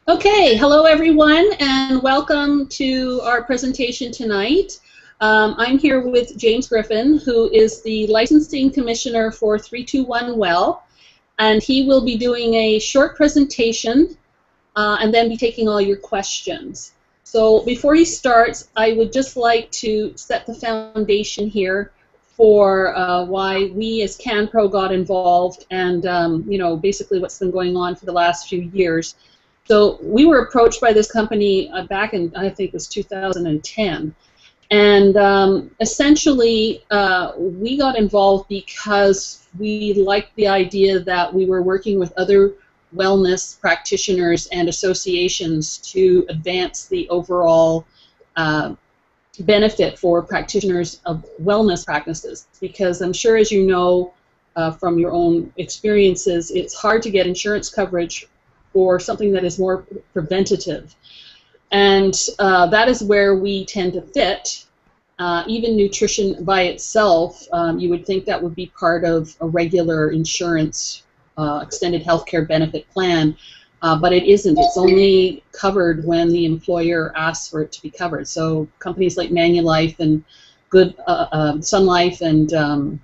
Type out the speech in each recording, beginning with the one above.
Okay, hello everyone, and welcome to our presentation tonight. I'm here with James Griffin, who is the Licensing Commissioner for 321 Well, and he will be doing a short presentation and then be taking all your questions. So before he starts, I would just like to set the foundation here for why we as CanPro got involved and basically what's been going on for the last few years. So we were approached by this company back in, I think it was 2010, and essentially we got involved because we liked the idea that we were working with other wellness practitioners and associations to advance the overall benefit for practitioners of wellness practices. Because I'm sure, as you know from your own experiences, it's hard to get insurance coverage for something that is more preventative. And that is where we tend to fit. Even nutrition by itself, you would think that would be part of a regular insurance extended healthcare benefit plan, but it isn't. It's only covered when the employer asks for it to be covered. So companies like Manulife and Sun Life and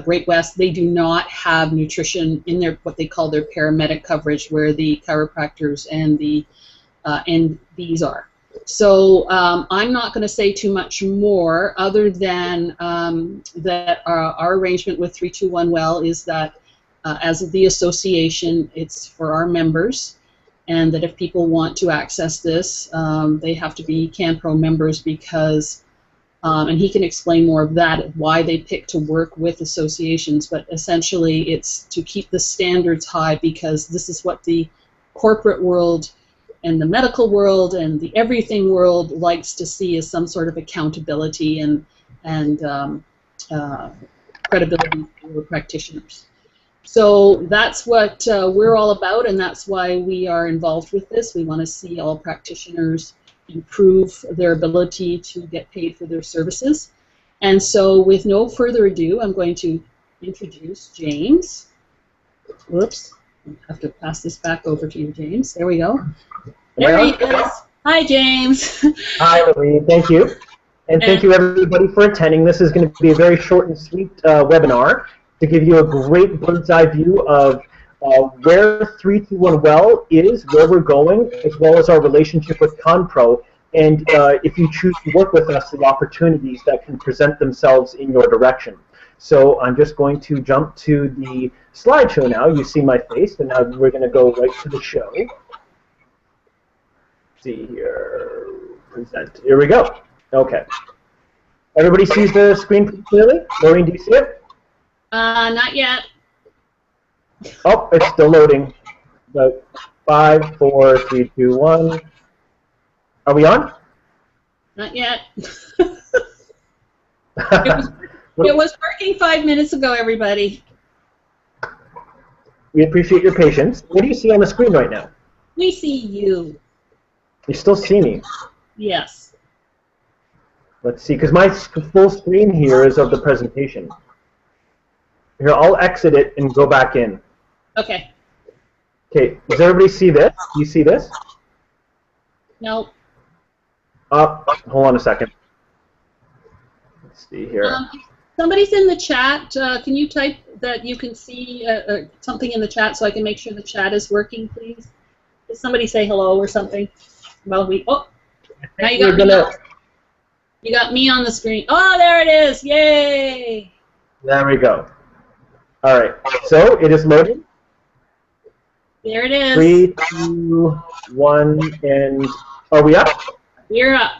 Great West, they do not have nutrition in their what they call their paramedic coverage, where the chiropractors and the NBs are. So I'm not going to say too much more, other than that our arrangement with 321 Well is that as the association, it's for our members, and that if people want to access this, they have to be CanPro members because. And he can explain more of that, why they pick to work with associations, but essentially it's to keep the standards high, because this is what the corporate world and the medical world and the everything world likes to see, as some sort of accountability and credibility for practitioners. So that's what we're all about, and that's why we are involved with this. We want to see all practitioners improve their ability to get paid for their services. And so with no further ado, I'm going to introduce James. Whoops, I have to pass this back over to you, James. There we go. There he is. Hi, James. Hi, Lorraine. Thank you. And thank you, everybody, for attending. This is going to be a very short and sweet webinar to give you a great bird's eye view of where 321 Well is, where we're going, as well as our relationship with CanPro, and if you choose to work with us, the opportunities that can present themselves in your direction. So I'm just going to jump to the slideshow now. You see my face, and now we're going to go right to the show. Let's see here, present. Here we go. Okay. Everybody sees the screen pretty clearly? Maureen, do you see it? Not yet. Oh, it's still loading. About 5, 4, 3, 2, 1. Are we on? Not yet. It was working 5 minutes ago, everybody. We appreciate your patience. What do you see on the screen right now? We see you. You still see me? Yes. Let's see, because my full screen here is of the presentation. Here, I'll exit it and go back in. Okay. Okay, does everybody see this? Do you see this? No. Hold on a second. Let's see here. Somebody's in the chat. Can you type that you can see something in the chat so I can make sure the chat is working, please? Does somebody say hello or something? Well, now you got you got me on the screen. Oh, there it is! Yay! There we go. All right. So it is loading. There it is. 3, 2, 1, and are we up? We're up.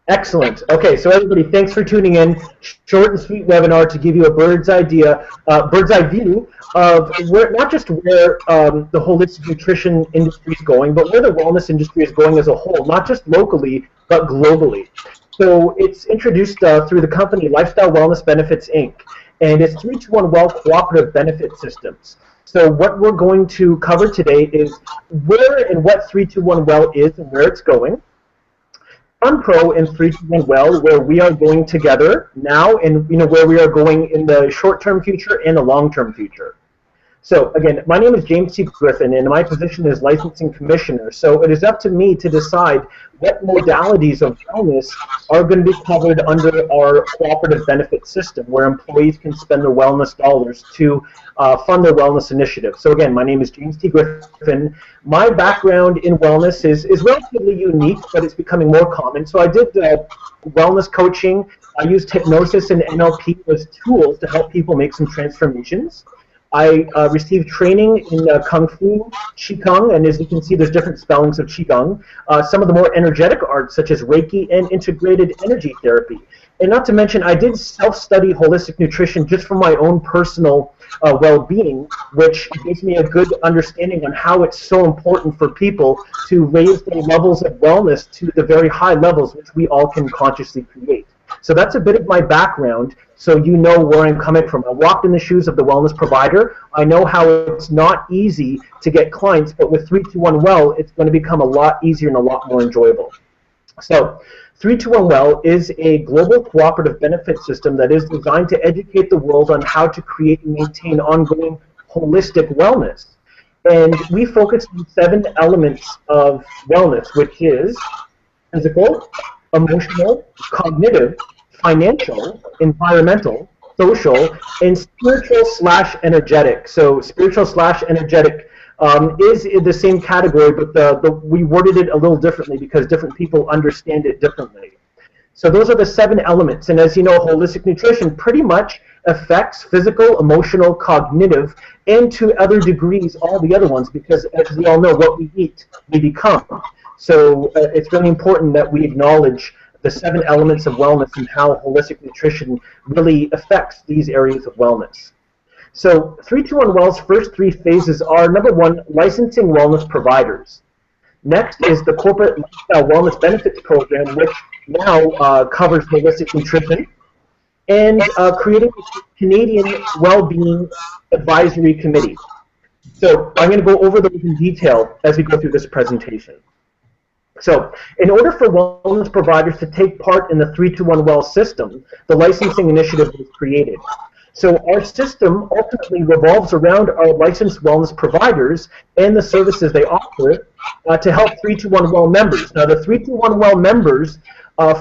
Excellent. Okay, so everybody, thanks for tuning in. Short and sweet webinar to give you a bird's eye view of where, not just where the holistic nutrition industry is going, but where the wellness industry is going as a whole, not just locally, but globally. So it's introduced through the company Lifestyle Wellness Benefits, Inc., and it's 321 Well Cooperative Benefit Systems. So what we're going to cover today is where and what 321 Well is and where it's going. CanPro and 321 Well, where we are going together now, and where we are going in the short-term future and the long-term future. So again, my name is James T. Griffin, and my position is Licensing Commissioner. So it is up to me to decide what modalities of wellness are going to be covered under our cooperative benefit system, where employees can spend their wellness dollars to fund their wellness initiative. So again, my name is James T. Griffin. My background in wellness is relatively unique, but it's becoming more common. So I did wellness coaching. I used hypnosis and NLP as tools to help people make some transformations. I received training in Kung Fu, Qigong, and as you can see, there's different spellings of Qigong. Some of the more energetic arts, such as Reiki and integrated energy therapy. And not to mention, I did self-study holistic nutrition just for my own personal well-being, which gives me a good understanding on how it's so important for people to raise their levels of wellness to the very high levels which we all can consciously create. So that's a bit of my background, so you know where I'm coming from. I walked in the shoes of the wellness provider. I know how it's not easy to get clients, but with 321 Well, it's going to become a lot easier and a lot more enjoyable. So 321 Well is a global cooperative benefit system that is designed to educate the world on how to create and maintain ongoing holistic wellness. And we focus on 7 elements of wellness, which is physical, emotional, cognitive, financial, environmental, social, and spiritual/energetic. So spiritual/energetic is in the same category, but we worded it a little differently because different people understand it differently. So those are the 7 elements, and as you know, holistic nutrition pretty much affects physical, emotional, cognitive, and to other degrees all the other ones, because as we all know, what we eat, we become. So it's really important that we acknowledge the 7 elements of wellness and how holistic nutrition really affects these areas of wellness. So 321 Well's first 3 phases are, number 1, licensing wellness providers. Next is the corporate lifestyle wellness benefits program, which now covers holistic nutrition, and creating a Canadian Wellbeing Advisory Committee. So I'm going to go over those in detail as we go through this presentation. So, in order for wellness providers to take part in the 321 Well system, the licensing initiative was created. So our system ultimately revolves around our licensed wellness providers and the services they offer to help 321 Well members. Now, the 321 Well members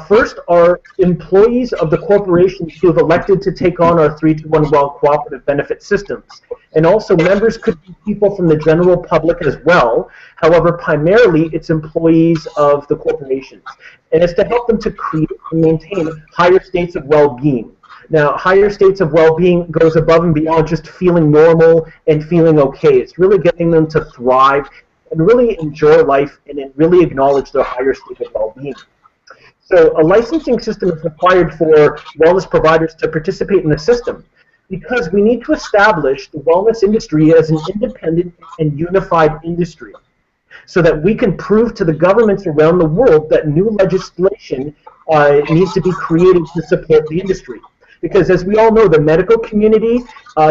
first are employees of the corporations who have elected to take on our 321 Well cooperative benefit systems. And also members could be people from the general public as well. However, primarily it's employees of the corporations. And it's to help them to create and maintain higher states of well-being. Now, higher states of well-being goes above and beyond just feeling normal and feeling okay. It's really getting them to thrive and really enjoy life and then really acknowledge their higher state of well-being. So a licensing system is required for wellness providers to participate in the system because we need to establish the wellness industry as an independent and unified industry so that we can prove to the governments around the world that new legislation needs to be created to support the industry. Because as we all know, the medical community,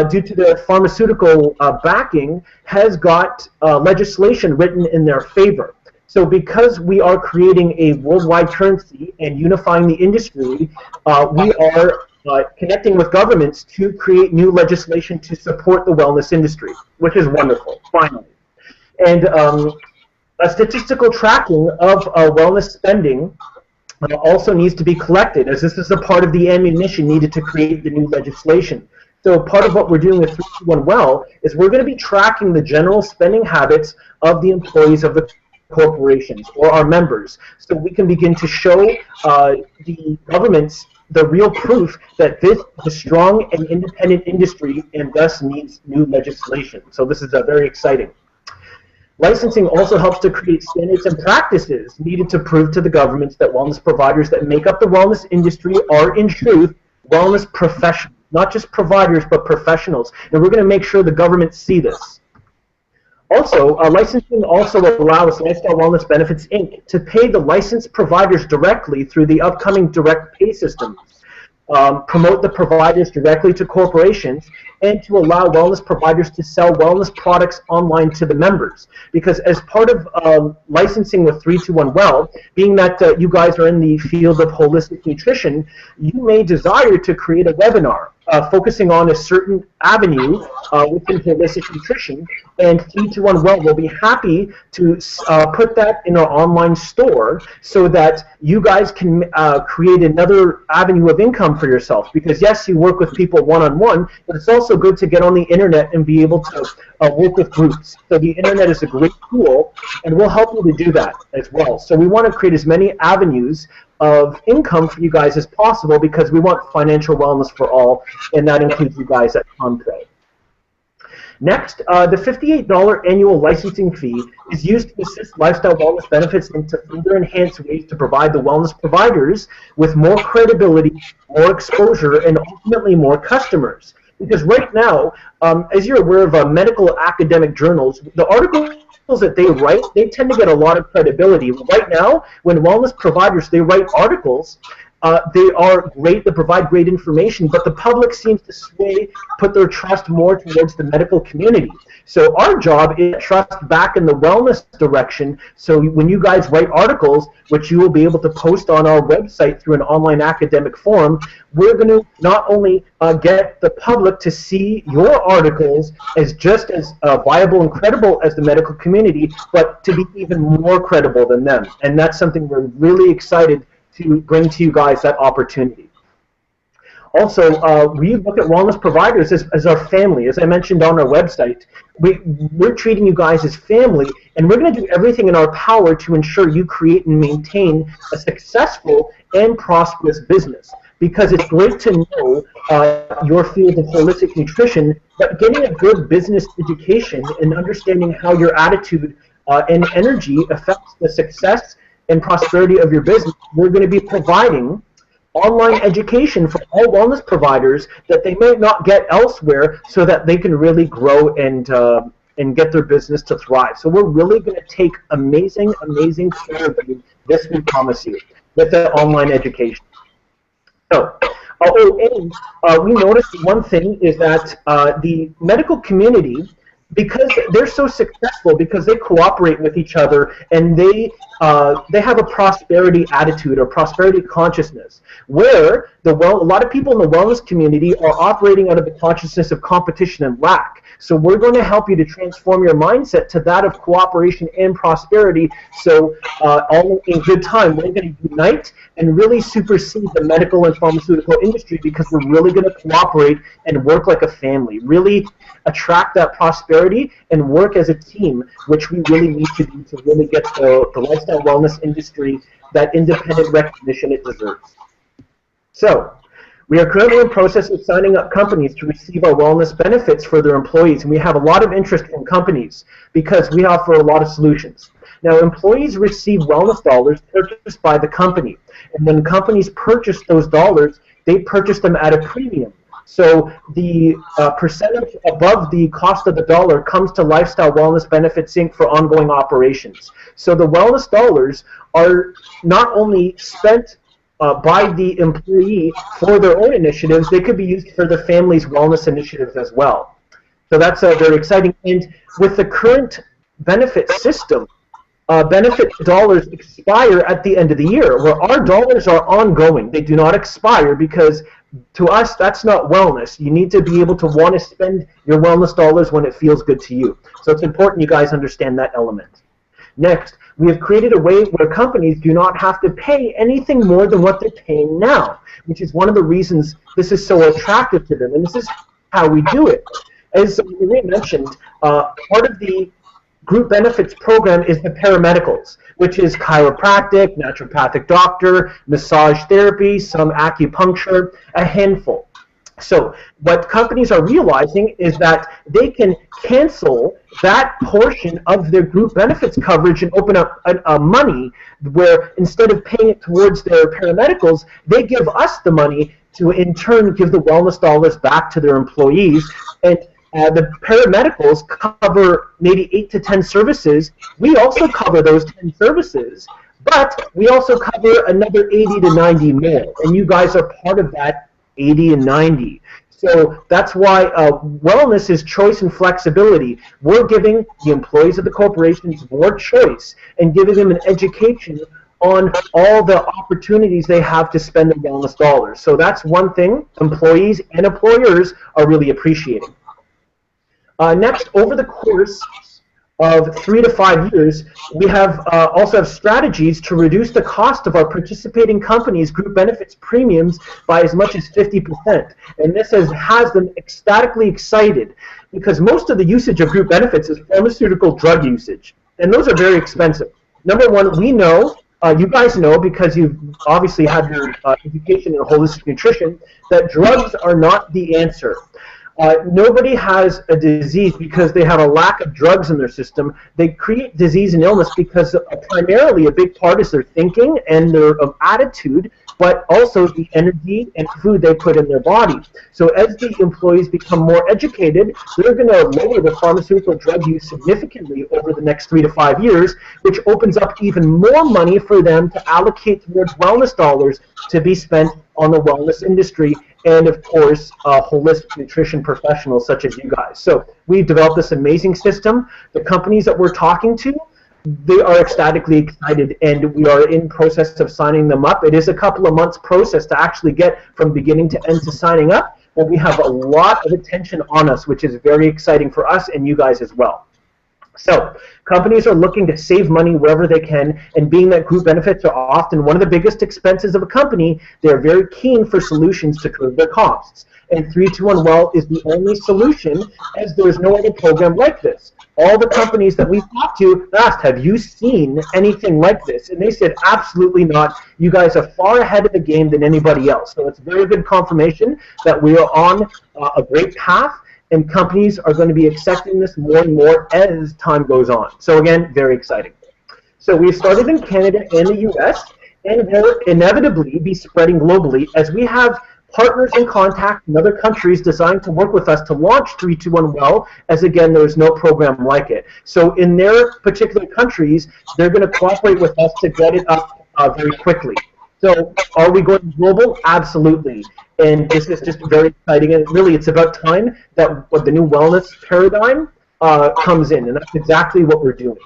due to their pharmaceutical backing, has got legislation written in their favor. So because we are creating a worldwide currency and unifying the industry, we are connecting with governments to create new legislation to support the wellness industry, which is wonderful, finally. And a statistical tracking of wellness spending also needs to be collected, as this is a part of the ammunition needed to create the new legislation. So part of what we're doing with 321 Well is we're going to be tracking the general spending habits of the employees of the corporations or our members, so we can begin to show the governments the real proof that this is a strong and independent industry and thus needs new legislation. So this is very exciting. Licensing also helps to create standards and practices needed to prove to the governments that wellness providers that make up the wellness industry are, in truth, wellness professionals. Not just providers, but professionals. And we're going to make sure the governments see this. Also, licensing also allows Lifestyle Wellness Benefits, Inc. to pay the licensed providers directly through the upcoming direct pay systems, promote the providers directly to corporations, and to allow wellness providers to sell wellness products online to the members. Because as part of licensing with 321 Well, being that you guys are in the field of holistic nutrition, you may desire to create a webinar focusing on a certain avenue within holistic nutrition, and 321 Well will be happy to put that in our online store so that you guys can create another avenue of income for yourself. Because yes, you work with people one-on-one, but it's also good to get on the internet and be able to work with groups. So the internet is a great tool, and we'll help you to do that as well. So we want to create as many avenues of income for you guys as possible, because we want financial wellness for all, and that includes you guys at Compre. Next, the $58 annual licensing fee is used to assist lifestyle wellness benefits and to further enhance ways to provide the wellness providers with more credibility, more exposure, and ultimately more customers. Because right now, as you're aware of medical academic journals, the articles that they write, they tend to get a lot of credibility. Right now, when wellness providers, they write articles, they are great, they provide great information, but the public seems to put their trust more towards the medical community. So our job is to trust back in the wellness direction. So when you guys write articles, which you will be able to post on our website through an online academic forum, we're going to not only get the public to see your articles as just as viable and credible as the medical community, but to be even more credible than them. And that's something we're really excited to bring to you guys, that opportunity. Also, we look at wellness providers as our family. As I mentioned on our website, we're treating you guys as family, and we're going to do everything in our power to ensure you create and maintain a successful and prosperous business. Because it's great to know your field of holistic nutrition, but getting a good business education and understanding how your attitude and energy affects the success and prosperity of your business, we're going to be providing online education for all wellness providers that they may not get elsewhere, so that they can really grow and get their business to thrive. So we're really going to take amazing care of you, this we promise you, with the online education. So, we noticed one thing is that the medical community, because they're so successful, because they cooperate with each other, and they have a prosperity attitude or prosperity consciousness, where a lot of people in the wellness community are operating out of the consciousness of competition and lack. So we're going to help you to transform your mindset to that of cooperation and prosperity. So all in good time, we're going to unite and really supersede the medical and pharmaceutical industry, because we're really going to cooperate and work like a family, really attract that prosperity and work as a team, which we really need to do to really get the lifestyle wellness industry that independent recognition it deserves. So, we are currently in process of signing up companies to receive our wellness benefits for their employees, and we have a lot of interest from companies because we offer a lot of solutions. Now, employees receive wellness dollars purchased by the company, and when companies purchase those dollars, they purchase them at a premium. So the percentage above the cost of the dollar comes to Lifestyle Wellness Benefits Inc. for ongoing operations. So the wellness dollars are not only spent by the employee for their own initiatives, they could be used for the family's wellness initiatives as well. So that's very exciting. And with the current benefit system, benefit dollars expire at the end of the year, where our dollars are ongoing. They do not expire, because to us, that's not wellness. You need to be able to want to spend your wellness dollars when it feels good to you. So it's important you guys understand that element. Next, we have created a way where companies do not have to pay anything more than what they're paying now, which is one of the reasons this is so attractive to them, and this is how we do it. As we mentioned, part of the group benefits program is the paramedicals, which is chiropractic, naturopathic doctor, massage therapy, some acupuncture, a handful. So what companies are realizing is that they can cancel that portion of their group benefits coverage and open up money where instead of paying it towards their paramedicals, they give us the money to in turn give the wellness dollars back to their employees. And the paramedicals cover maybe 8 to 10 services. We also cover those 10 services, but we also cover another 80 to 90 more, and you guys are part of that 80 and 90. So that's why wellness is choice and flexibility. We're giving the employees of the corporations more choice and giving them an education on all the opportunities they have to spend their wellness dollars. So that's one thing employees and employers are really appreciating. Next, over the course of 3 to 5 years, we have also have strategies to reduce the cost of our participating companies' group benefits premiums by as much as 50%. And this has them ecstatically excited because most of the usage of group benefits is pharmaceutical drug usage. And those are very expensive. Number one, we know, you guys know because you've obviously had your education in holistic nutrition, that drugs are not the answer. Nobody has a disease because they have a lack of drugs in their system. They create disease and illness because primarily a big part is their thinking and their attitude, but also the energy and food they put in their body. So as the employees become more educated, they're going to lower the pharmaceutical drug use significantly over the next 3 to 5 years, which opens up even more money for them to allocate towards wellness dollars to be spent on the wellness industry and, of course, holistic nutrition professionals such as you guys. So we've developed this amazing system. The companies that we're talking to, they are ecstatically excited, and we are in process of signing them up. It is a couple of months process to actually get from beginning to end to signing up, but we have a lot of attention on us, which is very exciting for us and you guys as well. So companies are looking to save money wherever they can, and being that group benefits are often one of the biggest expenses of a company, they're very keen for solutions to curb their costs. And 321 Well is the only solution, as there is no other program like this. All the companies that we've talked to asked, have you seen anything like this? And they said, absolutely not. You guys are far ahead of the game than anybody else. So it's very good confirmation that we are on a great path, and companies are going to be accepting this more and more as time goes on. So again, very exciting. So we've started in Canada and the US, and will inevitably be spreading globally as we have partners in contact in other countries designed to work with us to launch 321 Well, as again, there's no program like it. So in their particular countries, they're going to cooperate with us to get it up very quickly. So are we going global? Absolutely. And this is just very exciting. And really, it's about time that the new wellness paradigm comes in. And that's exactly what we're doing.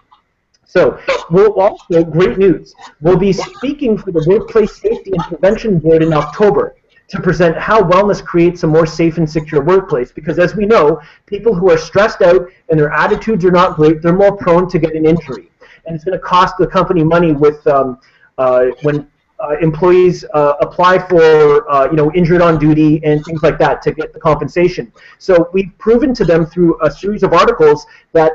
So we'll also, great news, we'll be speaking for the Workplace Safety and Prevention Board in October to present how wellness creates a more safe and secure workplace. Because as we know, people who are stressed out and their attitudes are not great, they're more prone to get an injury. And it's going to cost the company money with when employees apply for injured on duty and things like that to get the compensation. So we've proven to them through a series of articles that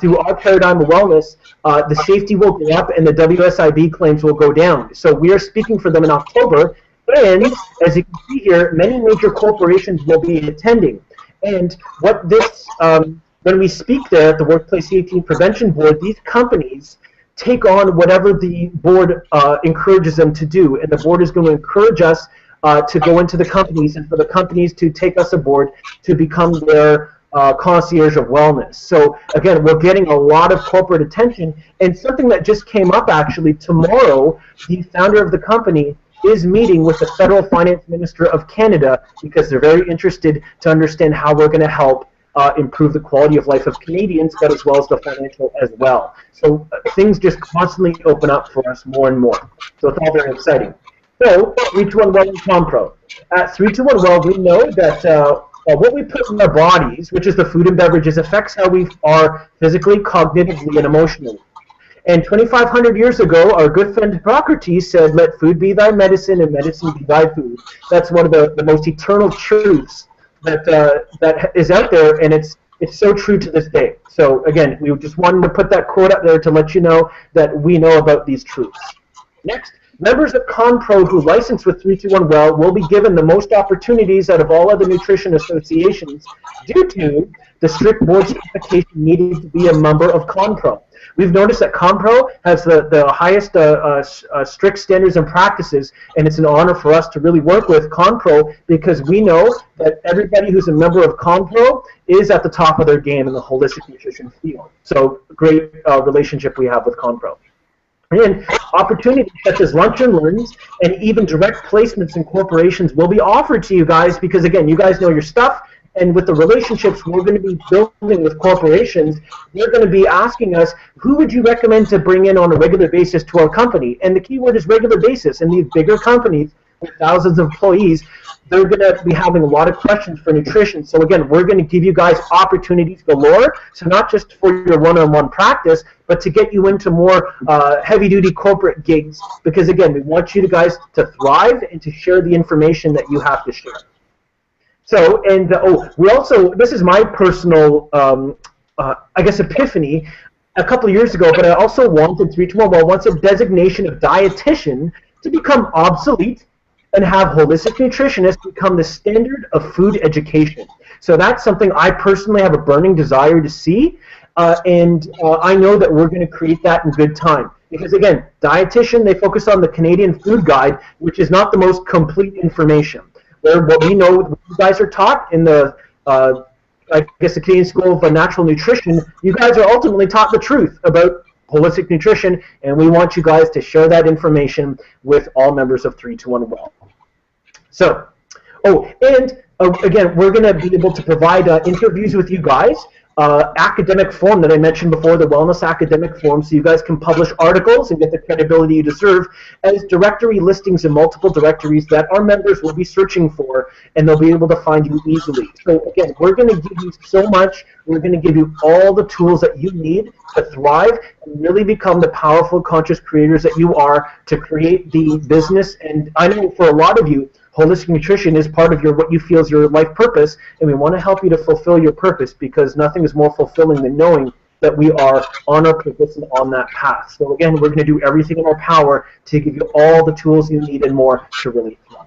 through our paradigm of wellness, the safety will go up and the WSIB claims will go down. So we are speaking for them in October, and as you can see here, many major corporations will be attending. And what this, when we speak there at the Workplace Safety and Prevention Board, these companies take on whatever the board encourages them to do, and the board is going to encourage us to go into the companies and for the companies to take us aboard to become their concierge of wellness. So again, we're getting a lot of corporate attention, and something that just came up actually tomorrow, the founder of the company is meeting with the Federal Finance Minister of Canada because they're very interested to understand how we're going to help improve the quality of life of Canadians, but as well as the financial as well. So things just constantly open up for us more and more. So it's all very exciting. So 321 Well and Compro. At 321 Well, we know that what we put in our bodies, which is the food and beverages, affects how we are physically, cognitively, and emotionally. And 2,500 years ago, our good friend Hippocrates said, let food be thy medicine and medicine be thy food. That's one of the most eternal truths that is out there, and it's so true to this day. So again, we just wanted to put that quote up there to let you know that we know about these truths. Next, members of ConPro who license with 321 Well will be given the most opportunities out of all other nutrition associations due to the strict board certification needed to be a member of ConPro. We've noticed that ConPro has the highest strict standards and practices, and it's an honor for us to really work with ConPro because we know that everybody who's a member of ConPro is at the top of their game in the holistic nutrition field. So great relationship we have with ConPro. And opportunities such as lunch and learns and even direct placements in corporations will be offered to you guys because, again, you guys know your stuff, And with the relationships we're going to be building with corporations, they're going to be asking us, who would you recommend to bring in on a regular basis to our company? And the key word is regular basis. And these bigger companies with thousands of employees, they're going to be having a lot of questions for nutrition. So again, we're going to give you guys opportunities galore. So not just for your one-on-one practice, but to get you into more heavy-duty corporate gigs. Because again, we want you guys to thrive and to share the information that you have to share. So, and we also, this is my personal, I guess, epiphany a couple of years ago, but I also wanted 321 Well wants a designation of dietitian to become obsolete and have holistic nutritionists become the standard of food education. So that's something I personally have a burning desire to see, and I know that we're going to create that in good time. Because again, dietitian, they focus on the Canadian Food Guide, which is not the most complete information. Where what we know, what you guys are taught in the, I guess, the Canadian School of Natural Nutrition, you guys are ultimately taught the truth about holistic nutrition, and we want you guys to share that information with all members of 321 Well. So, and again, we're going to be able to provide interviews with you guys, academic form that I mentioned before, the Wellness Academic Form, so you guys can publish articles and get the credibility you deserve, as directory listings in multiple directories that our members will be searching for, and they'll be able to find you easily. So again, we're going to give you so much. We're going to give you all the tools that you need to thrive and really become the powerful, conscious creators that you are to create the business. And I know for a lot of you, holistic nutrition is part of what you feel is your life purpose, and we want to help you to fulfill your purpose, because nothing is more fulfilling than knowing that we are on our purpose and on that path. So again, we're going to do everything in our power to give you all the tools you need and more to really thrive.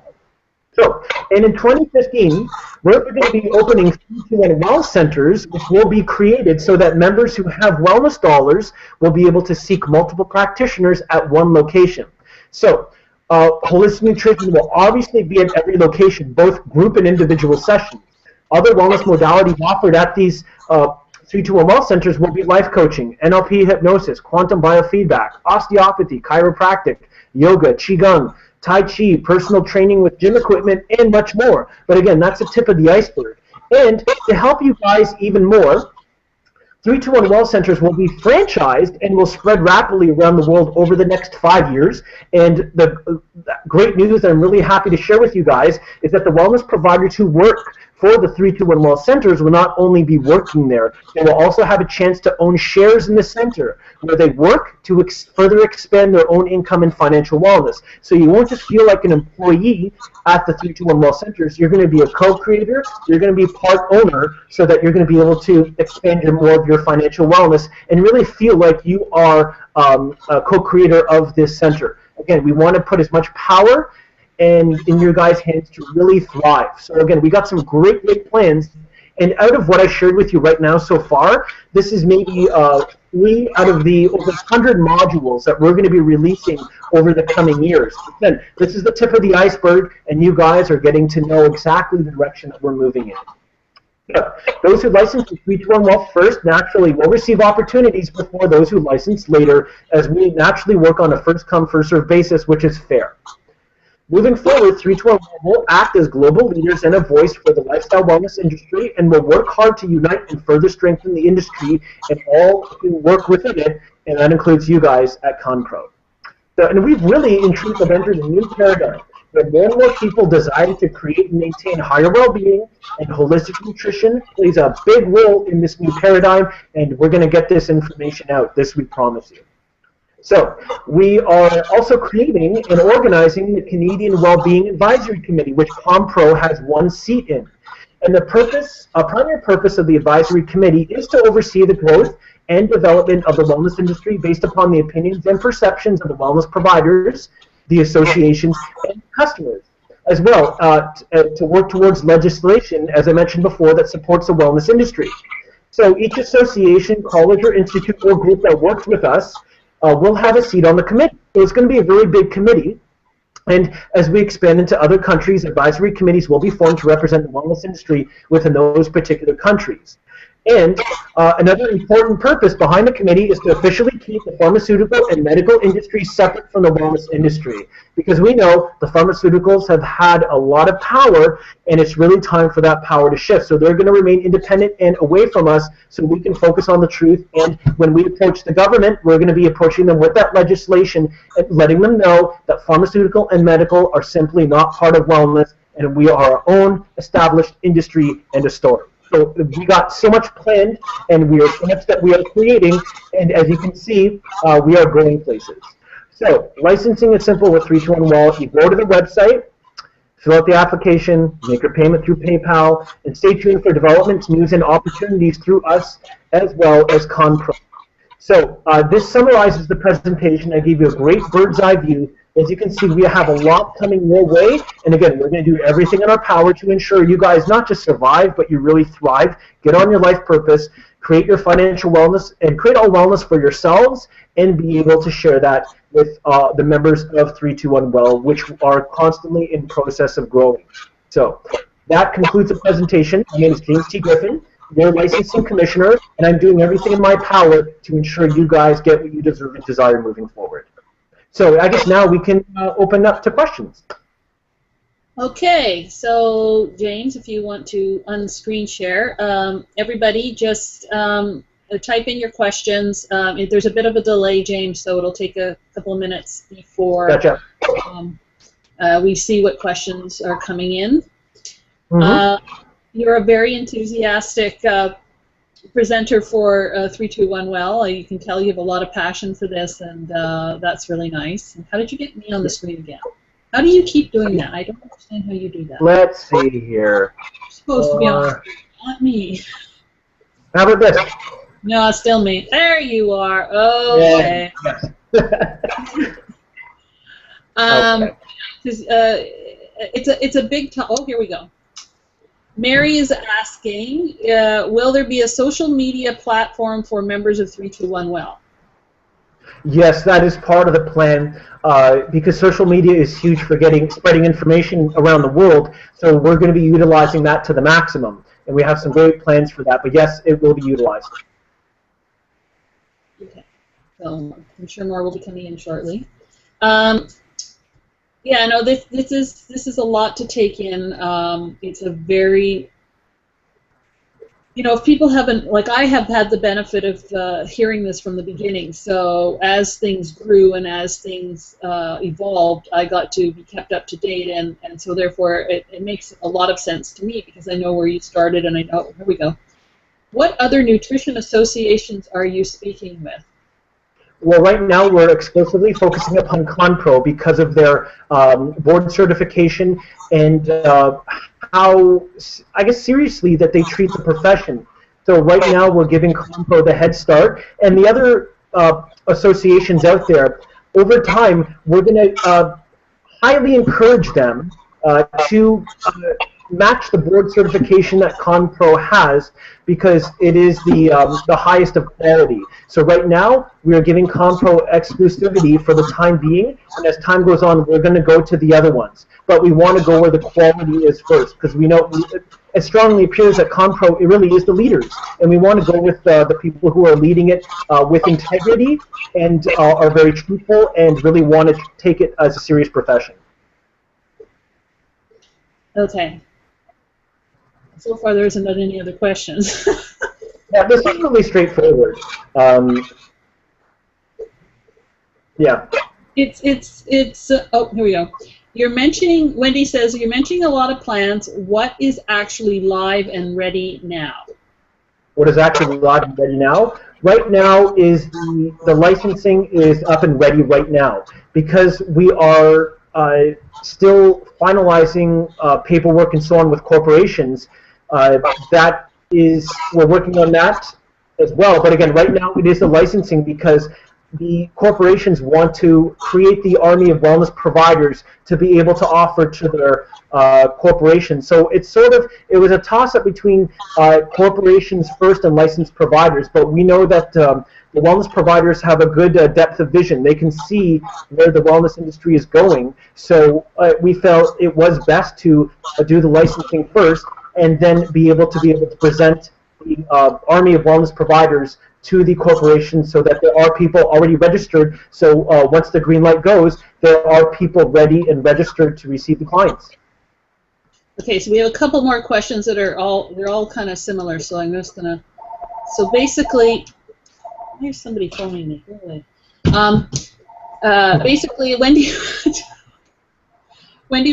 So, and in 2015, we're going to be opening 321 Well Centers, which will be created so that members who have wellness dollars will be able to seek multiple practitioners at one location. So, holistic nutrition will obviously be at every location, both group and individual sessions. Other wellness modalities offered at these 321 Well Centers will be life coaching, NLP hypnosis, quantum biofeedback, osteopathy, chiropractic, yoga, qigong, Tai Chi, personal training with gym equipment, and much more. But again, that's the tip of the iceberg. And to help you guys even more, 321 Well Centers will be franchised and will spread rapidly around the world over the next 5 years. And the great news that I'm really happy to share with you guys is that the wellness providers who work for the 321 Well Centers will not only be working there, they will also have a chance to own shares in the center where they work to further expand their own income and financial wellness. So you won't just feel like an employee at the 321 Well Centers. You're going to be a co-creator, you're going to be part owner, so that you're going to be able to expand more of your financial wellness and really feel like you are a co-creator of this center. Again, we want to put as much power and in your guys' hands to really thrive. So again, we got some great plans, and out of what I shared with you right now so far, this is maybe 3 out of the over 100 modules that we're going to be releasing over the coming years. Again, this is the tip of the iceberg, and you guys are getting to know exactly the direction that we're moving in. Yeah. Those who license to 321 Well first naturally will receive opportunities before those who license later, as we naturally work on a first-come, first-served basis, which is fair. Moving forward, 321 Well will act as global leaders and a voice for the lifestyle wellness industry, and will work hard to unite and further strengthen the industry and all who work within it, and that includes you guys at ConPro. So, and we've really, in truth, have entered a new paradigm where more and more people desire to create and maintain higher well-being, and holistic nutrition plays a big role in this new paradigm, and we're going to get this information out. This we promise you. So, we are also creating and organizing the Canadian Wellbeing Advisory Committee, which ConPro has 1 seat in. And the purpose, primary purpose of the advisory committee is to oversee the growth and development of the wellness industry based upon the opinions and perceptions of the wellness providers, the associations, and customers, as well to work towards legislation, as I mentioned before, that supports the wellness industry. So each association, college, or institute or group that works with us will have a seat on the committee. So it's going to be a very big committee. And as we expand into other countries, advisory committees will be formed to represent the wellness industry within those particular countries. And another important purpose behind the committee is to officially keep the pharmaceutical and medical industry separate from the wellness industry, because we know the pharmaceuticals have had a lot of power, and it's really time for that power to shift. So they're going to remain independent and away from us so we can focus on the truth. And when we approach the government, we're going to be approaching them with that legislation and letting them know that pharmaceutical and medical are simply not part of wellness, and we are our own established industry and a story. So we got so much planned, and we are so much that we are creating, and as you can see, we are growing places. So licensing is simple with 321 Well. You go to the website, fill out the application, make your payment through PayPal, and stay tuned for developments, news, and opportunities through us, as well as ConPro. So this summarizes the presentation. I gave you a great bird's eye view. As you can see, we have a lot coming your way, and again, we're going to do everything in our power to ensure you guys not just survive, but you really thrive, get on your life purpose, create your financial wellness, and create all wellness for yourselves, and be able to share that with the members of 321 Well, which are constantly in process of growing. So that concludes the presentation. My name is James T. Griffin, your licensing commissioner, and I'm doing everything in my power to ensure you guys get what you deserve and desire moving forward. So I guess now we can open up to questions. Okay, so James, if you want to unscreen share, everybody just type in your questions. There's a bit of a delay, James, so it'll take a couple of minutes before Gotcha. We see what questions are coming in. Mm-hmm. You're a very enthusiastic presenter for 321 Well. You can tell you have a lot of passion for this, and that's really nice. And how did you get me on the screen again? How do you keep doing that? I don't understand how you do that. Let's see here. You're supposed to be on the screen, not me. How about this? No, it's still me. There you are. Okay. Yes. Okay. It's a big time. Oh, here we go. Mary is asking, will there be a social media platform for members of 321 Well? Yes, that is part of the plan, because social media is huge for spreading information around the world, so we're going to be utilizing that to the maximum, and we have some great plans for that, but yes, it will be utilized. Okay, so I'm sure more will be coming in shortly. Yeah, no, this is a lot to take in. It's a very, if people haven't, like I have had the benefit of hearing this from the beginning, so as things grew and as things evolved, I got to be kept up to date, and so therefore it makes a lot of sense to me because I know where you started, and I know, here we go. What other nutrition associations are you speaking with? Well, right now we're exclusively focusing upon ConPro because of their board certification and how, I guess, seriously that they treat the profession. So right now we're giving ConPro the head start, and the other associations out there, over time, we're going to highly encourage them to match the board certification that ConPro has, because it is the highest of quality. So right now, we are giving ConPro exclusivity for the time being, and as time goes on, we're going to go to the other ones. But we want to go where the quality is first, because we know it strongly appears that ConPro, it really is the leaders, and we want to go with the people who are leading it with integrity and are very truthful and really want to take it as a serious profession. Okay. So far, there isn't any other questions. Yeah, this is really straightforward. Yeah. It's oh, here we go. You're mentioning, Wendy says, you're mentioning a lot of plans. What is actually live and ready now? What is actually live and ready now? Right now is the licensing is up and ready right now, because we are still finalizing paperwork and so on with corporations. We're working on that as well. But again, right now it is the licensing because the corporations want to create the army of wellness providers to be able to offer to their corporations. So it was a toss-up between corporations first and licensed providers, but we know that the wellness providers have a good depth of vision. They can see where the wellness industry is going. So we felt it was best to do the licensing first and then be able to present the army of wellness providers to the corporation so that there are people already registered. So once the green light goes, there are people ready and registered to receive the clients. Okay, so we have a couple more questions that are they're all kind of similar. So I'm just gonna. So basically, there's somebody phoning me. Really. Basically, when do you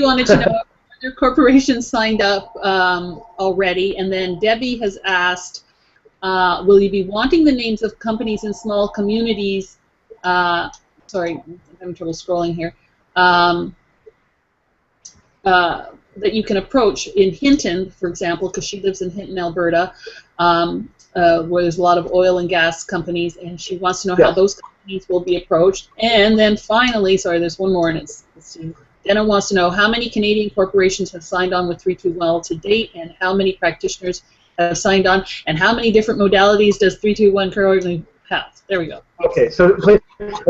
want to know if your corporation signed up already? And then Debbie has asked, will you be wanting the names of companies in small communities? Sorry, I'm having trouble scrolling here. That you can approach in Hinton, for example, because she lives in Hinton, Alberta, where there's a lot of oil and gas companies, and she wants to know how those companies will be approached. And then finally, sorry, there's one more, and let's see. Dana wants to know how many Canadian corporations have signed on with 321 to date, and how many practitioners have signed on, and how many different modalities does 321 currently have? There we go. Okay, so please,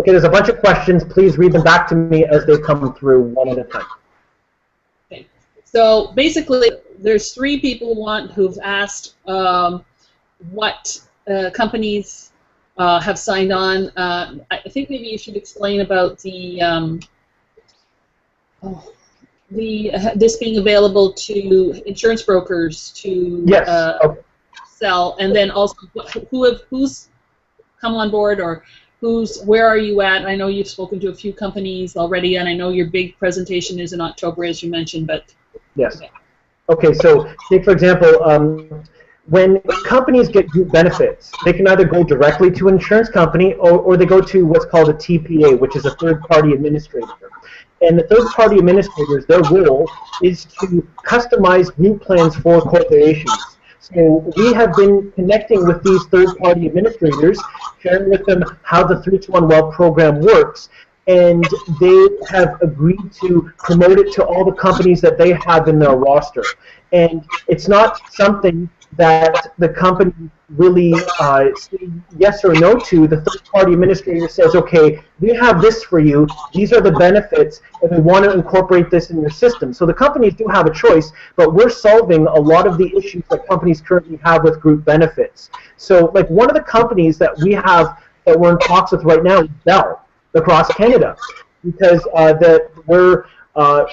there's a bunch of questions. Please read them back to me as they come through one at a time. Okay, so basically, there's 3 people who've asked what companies have signed on. I think maybe you should explain about this being available to insurance brokers to sell, and then also who's come on board, or where are you at? I know you've spoken to a few companies already, and I know your big presentation is in October, as you mentioned, but yes. Okay, so take for example, when companies get group benefits, they can either go directly to an insurance company or they go to what's called a TPA, which is a third-party administrator. And the third-party administrators, their role is to customize group plans for corporations. So we have been connecting with these third-party administrators, sharing with them how the 321 Well program works, and they have agreed to promote it to all the companies that they have in their roster. And it's not something that the company really say yes or no to. The third-party administrator says, okay, we have this for you, these are the benefits, and we want to incorporate this in your system. So the companies do have a choice, but we're solving a lot of the issues that companies currently have with group benefits. So like one of the companies that we have that we're in talks with right now is Bell across Canada, because we're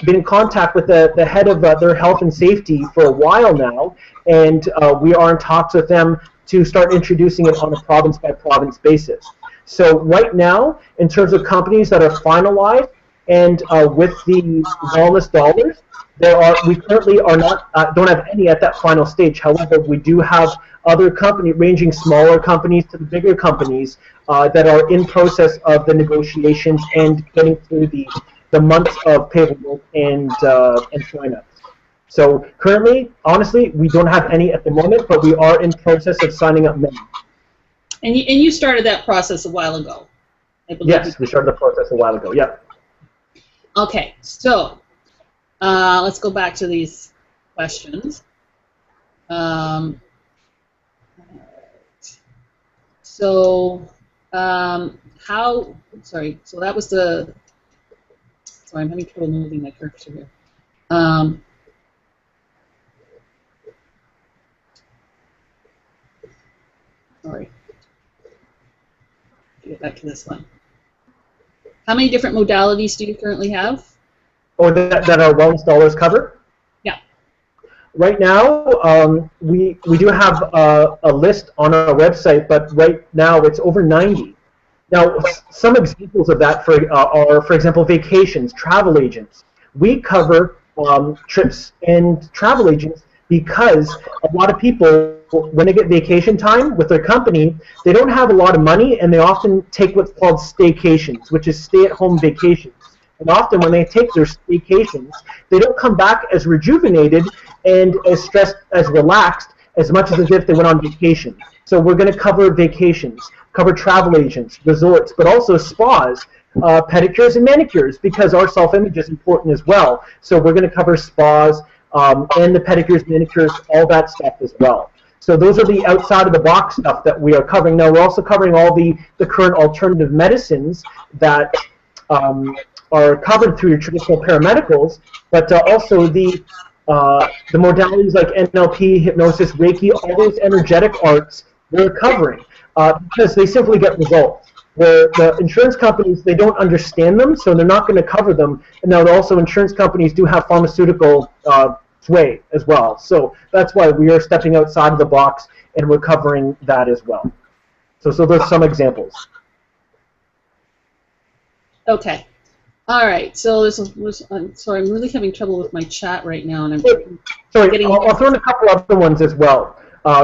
been in contact with the head of their health and safety for a while now, and we are in talks with them to start introducing it on a province-by-province basis. So right now, in terms of companies that are finalized and with the wellness dollars, we currently are not don't have any at that final stage. However, we do have other companies, ranging smaller companies to the bigger companies, that are in process of the negotiations and getting through the months of paperwork and sign-ups. So currently, honestly, we don't have any at the moment, but we are in process of signing up many. And you started that process a while ago, I believe. Yes, we started the process a while ago, yeah. Okay, so let's go back to these questions. So so that was the, sorry, I'm having trouble moving my cursor here. Sorry. Get back to this one. How many different modalities do you currently have? Or that our wellness dollars cover? Yeah. Right now, we do have a list on our website, but right now it's over 90. Now, some examples of that are, for example, vacations, travel agents. We cover trips and travel agents because a lot of people, when they get vacation time with their company, they don't have a lot of money, and they often take what's called staycations, which is stay-at-home vacations. And often when they take their staycations, they don't come back as rejuvenated and as stressed, as relaxed, as much as if they went on vacation. So we're going to cover vacations, cover travel agents, resorts, but also spas, pedicures and manicures, because our self-image is important as well. So we're going to cover spas and the pedicures, manicures, all that stuff as well. So those are the outside of the box stuff that we are covering. Now we're also covering all the current alternative medicines that are covered through your traditional paramedicals, but also the the modalities like NLP, hypnosis, Reiki, all those energetic arts, they're covering because they simply get results. Where the insurance companies, they don't understand them, so they're not going to cover them. And now also insurance companies do have pharmaceutical sway as well. So that's why we are stepping outside of the box and we're covering that as well. So there's some examples. Okay. All right. So this was I'm sorry, I'm really having trouble with my chat right now, and I'm sorry. I'll throw in a couple other ones as well,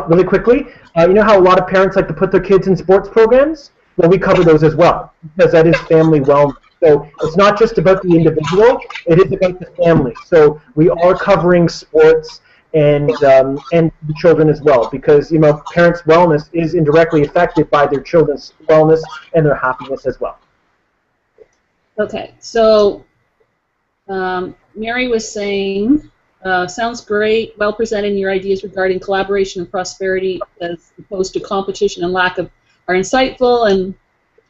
really quickly. You know how a lot of parents like to put their kids in sports programs? Well, we cover those as well because that is family wellness. So it's not just about the individual; it is about the family. So we are covering sports and the children as well, because parents' wellness is indirectly affected by their children's wellness and their happiness as well. Okay, so Mary was saying, sounds great, well presented. Your ideas regarding collaboration and prosperity as opposed to competition and lack of are insightful. And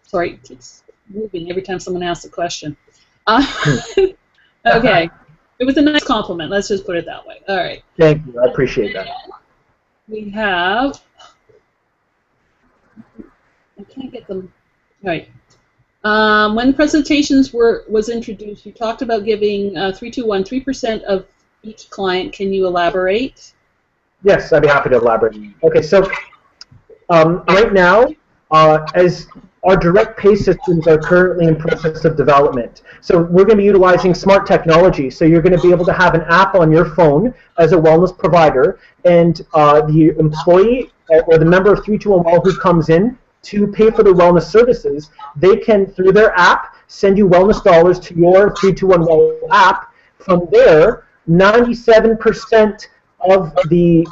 sorry, it keeps moving every time someone asks a question. Okay, it was a nice compliment. Let's just put it that way. All right. Thank you. I appreciate that. We have. I can't get them. All right. When presentations was introduced, you talked about giving 3% of each client. Can you elaborate? Yes, I'd be happy to elaborate. Okay, so right now, as our direct pay systems are currently in process of development, so we're going to be utilizing smart technology. So you're going to be able to have an app on your phone as a wellness provider, and the employee or the member of 321 Well who comes in to pay for the wellness services, they can, through their app, send you wellness dollars to your 321 Well app. From there, 97% of the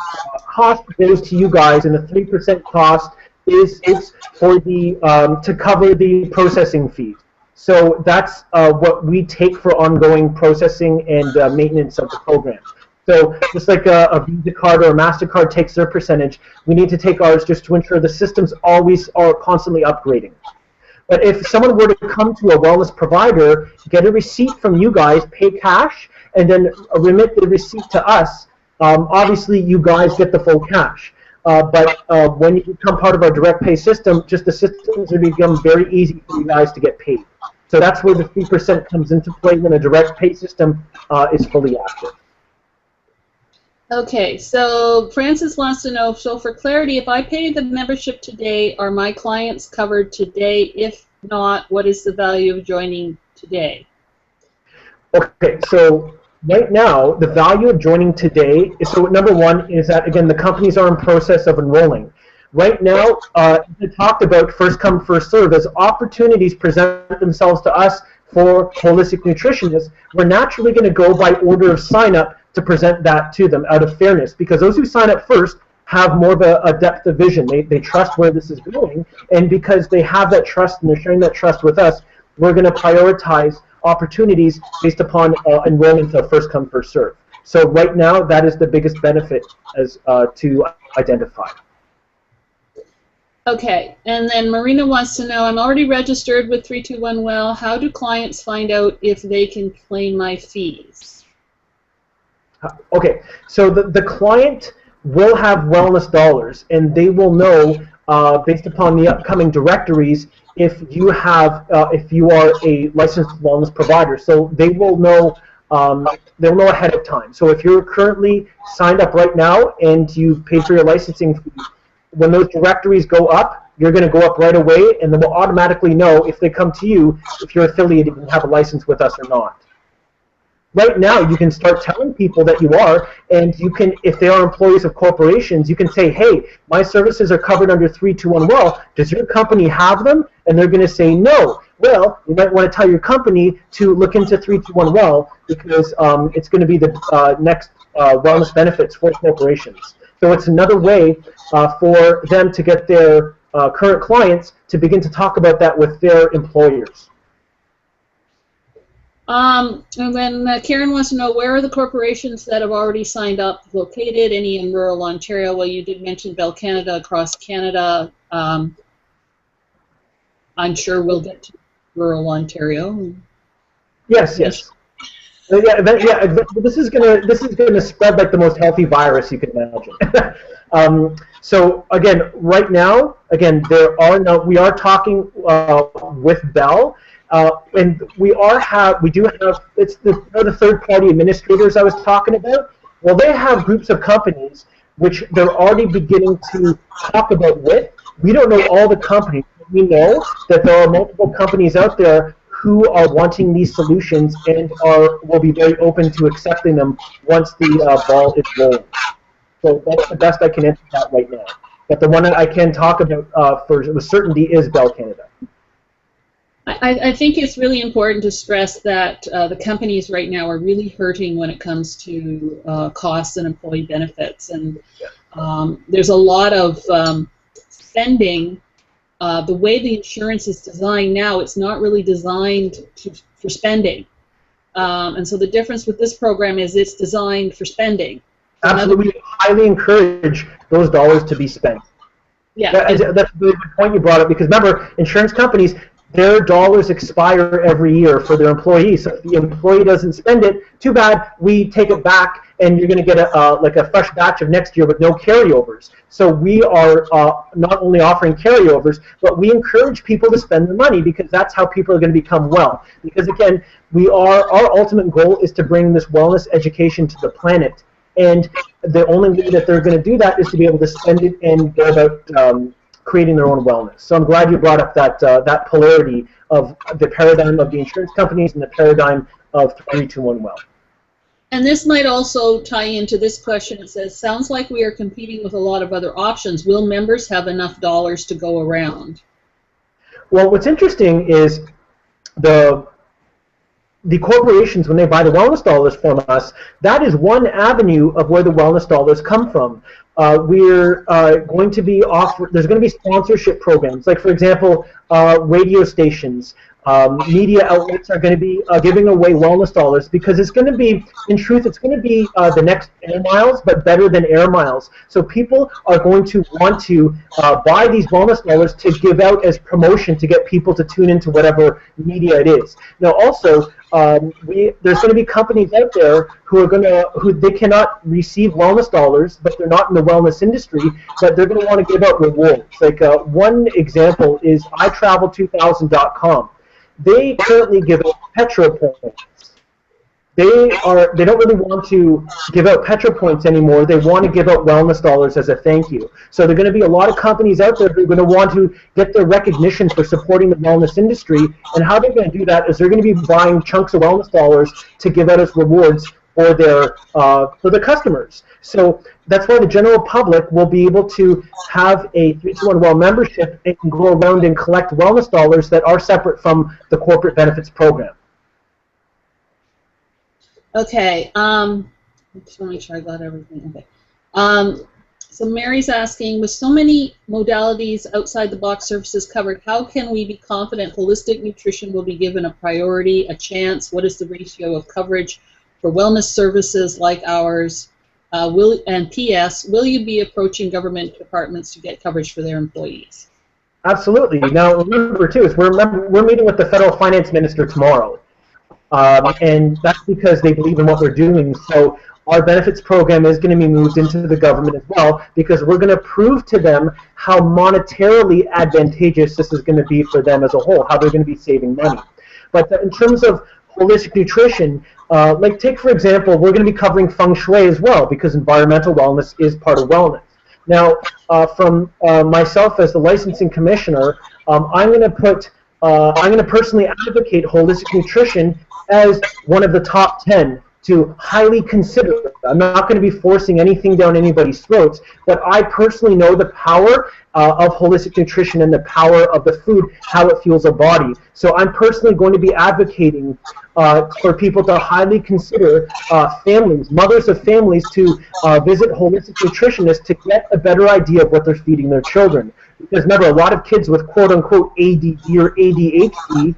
cost goes to you guys, and the 3% cost is for the to cover the processing fees. So that's what we take for ongoing processing and maintenance of the program. So just like a Visa card or a MasterCard takes their percentage, we need to take ours just to ensure the systems always are constantly upgrading. But if someone were to come to a wellness provider, get a receipt from you guys, pay cash, and then remit the receipt to us, obviously you guys get the full cash. But when you become part of our direct pay system, just the systems will become very easy for you guys to get paid. So that's where the 3% comes into play when a direct pay system is fully active. Okay, so Francis wants to know, so for clarity, if I pay the membership today, are my clients covered today? If not, what is the value of joining today? Okay, so right now, the value of joining today is, so number one is that, again, the companies are in process of enrolling. Right now, we talked about first come, first serve. As opportunities present themselves to us for holistic nutritionists, we're naturally going to go by order of sign-up to present that to them out of fairness, because those who sign up first have more of a depth of vision. They trust where this is going, and because they have that trust and they're sharing that trust with us, we're going to prioritize opportunities based upon enrollment of first come, first serve. So right now, that is the biggest benefit as to identify. Okay, and then Marina wants to know, I'm already registered with 321 Well. How do clients find out if they can claim my fees? Okay, so the client will have wellness dollars, and they will know based upon the upcoming directories if you have if you are a licensed wellness provider. So they will know they'll know ahead of time. So if you're currently signed up right now and you've paid for your licensing fee, when those directories go up, you're going to go up right away, and then we'll automatically know if they come to you if you're affiliated and have a license with us or not. Right now, you can start telling people that you are, and you can, if they are employees of corporations, you can say, hey, my services are covered under 321 Well. Does your company have them? And they're going to say no. Well, you might want to tell your company to look into 321 Well, because it's going to be the next wellness benefits for corporations. So it's another way for them to get their current clients to begin to talk about that with their employers. And then Karen wants to know, where are the corporations that have already signed up located? Any in rural Ontario? Well, you did mention Bell Canada across Canada. I'm sure we'll get to rural Ontario. Yes, yes. This is gonna spread like the most healthy virus you can imagine. So again, right now, we are talking with Bell, and we do have it's the third party administrators I was talking about. Well, they have groups of companies which they're already beginning to talk about with. We don't know all the companies. We know that there are multiple companies out there who are wanting these solutions and will be very open to accepting them once the ball is rolling. So that's the best I can answer that right now. But the one that I can talk about with certainty is Bell Canada. I think it's really important to stress that the companies right now are really hurting when it comes to costs and employee benefits. And there's a lot of spending. The way the insurance is designed now, it's not really designed for spending. And so the difference with this program is it's designed for spending. Absolutely, we highly encourage those dollars to be spent. Yeah, that's a really good point you brought up, because remember, insurance companies, their dollars expire every year for their employees. So if the employee doesn't spend it, too bad, we take it back, and you're going to get a fresh batch of next year with no carryovers. So we are not only offering carryovers, but we encourage people to spend the money, because that's how people are going to become well. Because again, our ultimate goal is to bring this wellness education to the planet, and the only way that they're going to do that is to be able to spend it and go about creating their own wellness. So I'm glad you brought up that polarity of the paradigm of the insurance companies and the paradigm of 3-2-1 Well. And this might also tie into this question. It says, sounds like we are competing with a lot of other options. Will members have enough dollars to go around? Well, what's interesting is the corporations, when they buy the wellness dollars from us, that is one avenue of where the wellness dollars come from. We're going to be there's going to be sponsorship programs, like for example, radio stations, media outlets are going to be giving away wellness dollars, because it's going to be, in truth, it's going to be the next Air Miles, but better than Air Miles. So people are going to want to buy these wellness dollars to give out as promotion to get people to tune into whatever media it is. Now also, there's going to be companies out there who they cannot receive wellness dollars, but they're not in the wellness industry, but they're going to want to give out rewards. Like one example is itravel2000.com. They currently give out Petro points. They don't really want to give out Petro points anymore. They want to give out wellness dollars as a thank you. So there are going to be a lot of companies out there who are going to want to get their recognition for supporting the wellness industry. And how they're going to do that is they're going to be buying chunks of wellness dollars to give out as rewards for their customers. So that's why the general public will be able to have a 3-2-1 Well membership and can go around and collect wellness dollars that are separate from the corporate benefits program. Okay, just want to make sure I got everything. Okay. So Mary's asking, with so many modalities outside the box services covered, how can we be confident holistic nutrition will be given a priority, a chance? What is the ratio of coverage for wellness services like ours? And P.S., will you be approaching government departments to get coverage for their employees? Absolutely. Now, remember, too, is we're meeting with the federal finance minister tomorrow. And that's because they believe in what we're doing. So our benefits program is going to be moved into the government as well, because we're going to prove to them how monetarily advantageous this is going to be for them as a whole, how they're going to be saving money. But in terms of holistic nutrition, like take, for example, we're going to be covering feng shui as well, because environmental wellness is part of wellness. Now, from myself as the licensing commissioner, I'm going to personally advocate holistic nutrition as one of the top 10 to highly consider. I'm not going to be forcing anything down anybody's throats, but I personally know the power of holistic nutrition and the power of the food, how it fuels our body. So I'm personally going to be advocating for people to highly consider families, mothers of families, to visit holistic nutritionists to get a better idea of what they're feeding their children. Because remember, a lot of kids with quote-unquote ADD or ADHD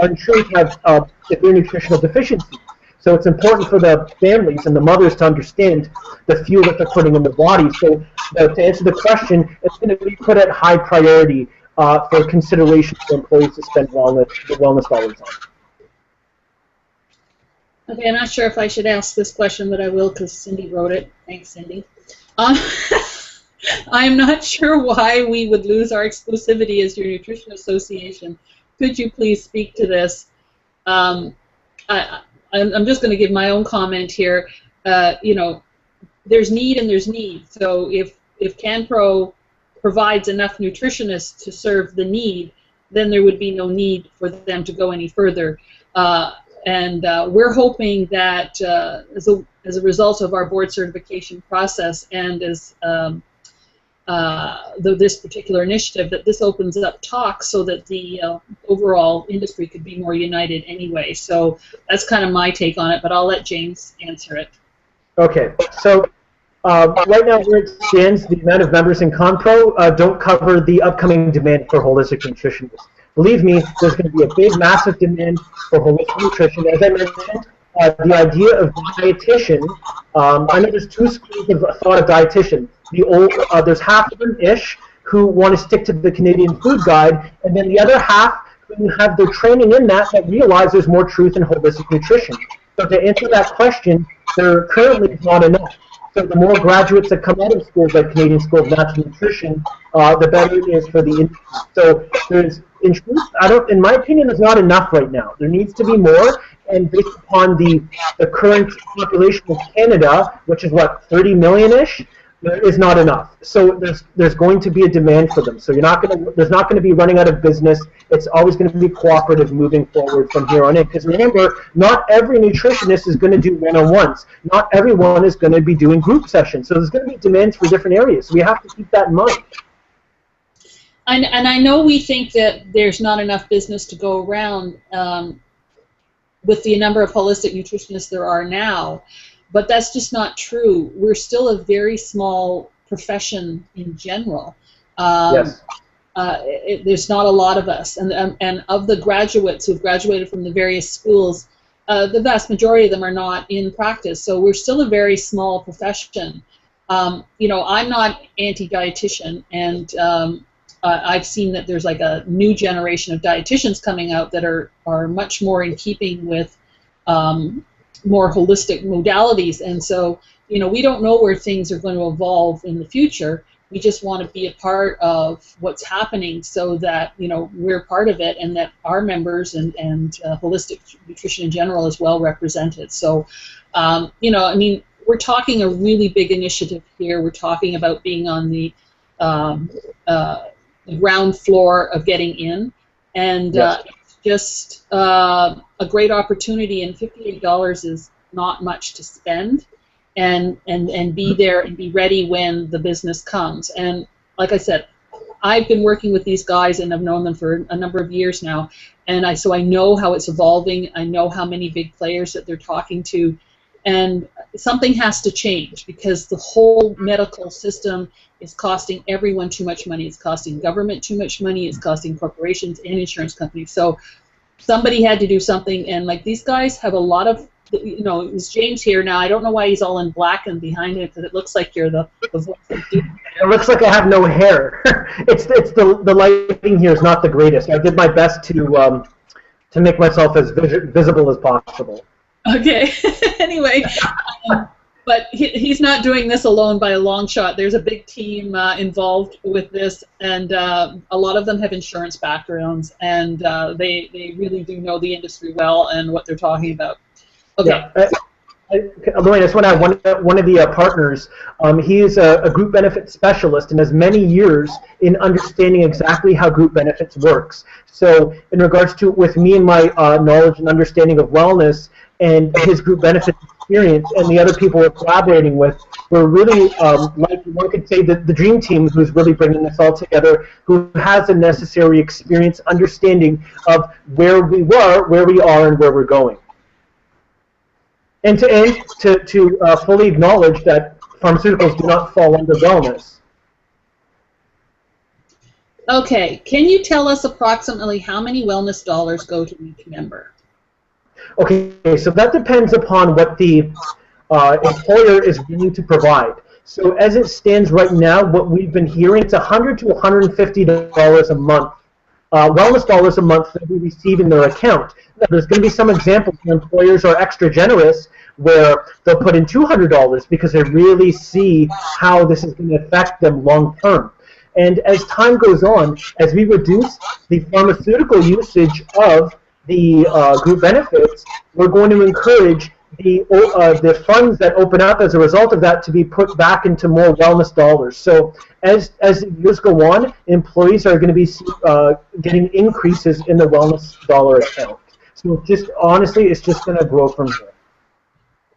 in truth have severe nutritional deficiencies. So it's important for the families and the mothers to understand the fuel that they're putting in their body. So to answer the question, it's going to be put at high priority for consideration for employees to spend the wellness dollars Okay, I'm not sure if I should ask this question, but I will because Cindy wrote it. Thanks, Cindy. Um, I'm not sure why we would lose our exclusivity as your nutrition association. Could you please speak to this? Um, I'm just going to give my own comment here. You know, there's need and there's need. So if CanPro provides enough nutritionists to serve the need, then there would be no need for them to go any further. And we're hoping that as a result of our board certification process and as this particular initiative, that this opens up talks so that the overall industry could be more united anyway. So that's kind of my take on it, but I'll let James answer it. Okay, so right now where it stands, the amount of members in ConPro don't cover the upcoming demand for holistic nutrition. Believe me, there's going to be a big, massive demand for holistic nutrition. As I mentioned, the idea of dietitian, I know there's two schools of thought of dietitian. The old, there's half of them-ish who want to stick to the Canadian Food Guide, and then the other half who have their training in that realize there's more truth in holistic nutrition. So to answer that question, there currently is not enough. So the more graduates that come out of schools like Canadian School of Natural Nutrition, the better it is for the industry. So there's, in truth, in my opinion, there's not enough right now. There needs to be more, and based upon the current population of Canada, which is what, 30 million-ish, there is not enough. So there's going to be a demand for them. So there's not going to be running out of business. It's always going to be cooperative moving forward from here on in. Because remember, not every nutritionist is going to do one-on-ones. Not everyone is going to be doing group sessions. So there's going to be demands for different areas. So we have to keep that in mind. And I know we think that there's not enough business to go around with the number of holistic nutritionists there are now. But that's just not true. We're still a very small profession in general. Yes. There's not a lot of us. And of the graduates who've graduated from the various schools, the vast majority of them are not in practice. So we're still a very small profession. You know, I'm not anti-dietitian, and I've seen that there's like a new generation of dietitians coming out that are much more in keeping with more holistic modalities, and so, you know, we don't know where things are going to evolve in the future. We just want to be a part of what's happening so that, you know, we're part of it and that our members and holistic nutrition in general is well represented. So, you know, I mean, we're talking a really big initiative here. We're talking about being on the ground floor of getting in, and Yes. Just a great opportunity, and $58 is not much to spend, and be there and be ready when the business comes. And like I said, I've been working with these guys and I've known them for a number of years now, and so I know how it's evolving. I know how many big players that they're talking to, and something has to change because the whole medical system is costing everyone too much money. It's costing government too much money. It's costing corporations and insurance companies. So somebody had to do something, and like these guys have a lot of, you know, it was James here now. I don't know why he's all in black and behind him, because it looks like you're the voice of doom. It looks like I have no hair. it's the lighting here is not the greatest. I did my best to make myself as visible as possible. Okay. Anyway, but he's not doing this alone by a long shot. There's a big team involved with this, and a lot of them have insurance backgrounds, and they really do know the industry well and what they're talking about. Okay. Yeah. Lorraine, I just want to add one of the partners. He is a group benefit specialist and has many years in understanding exactly how group benefits works. So in regards to with me and my knowledge and understanding of wellness and his group benefits experience and the other people we're collaborating with, we're really, like one could say, the dream team who's really bringing this all together, who has the necessary experience, understanding of where we were, where we are, and where we're going. And to fully acknowledge that pharmaceuticals do not fall under wellness. Okay, can you tell us approximately how many wellness dollars go to each member? Okay, so that depends upon what the employer is willing to provide. So as it stands right now, what we've been hearing, it's $100 to $150 a month wellness dollars a month that we receive in their account. Now, there's going to be some examples where employers are extra generous where they'll put in $200 because they really see how this is going to affect them long term. And as time goes on, as we reduce the pharmaceutical usage of the group benefits, we're going to encourage the funds that open up as a result of that to be put back into more wellness dollars. So as the years go on, employees are going to be getting increases in the wellness dollar account. So just honestly, it's just going to grow from here.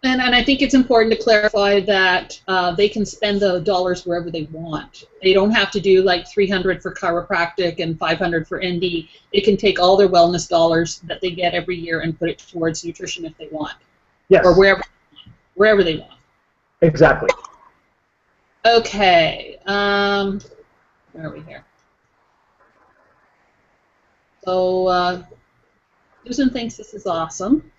And I think it's important to clarify that they can spend the dollars wherever they want. They don't have to do like $300 for chiropractic and $500 for ND. They can take all their wellness dollars that they get every year and put it towards nutrition if they want. Yes. Or wherever they want. Exactly. Okay. Where are we here? So Susan thinks this is awesome.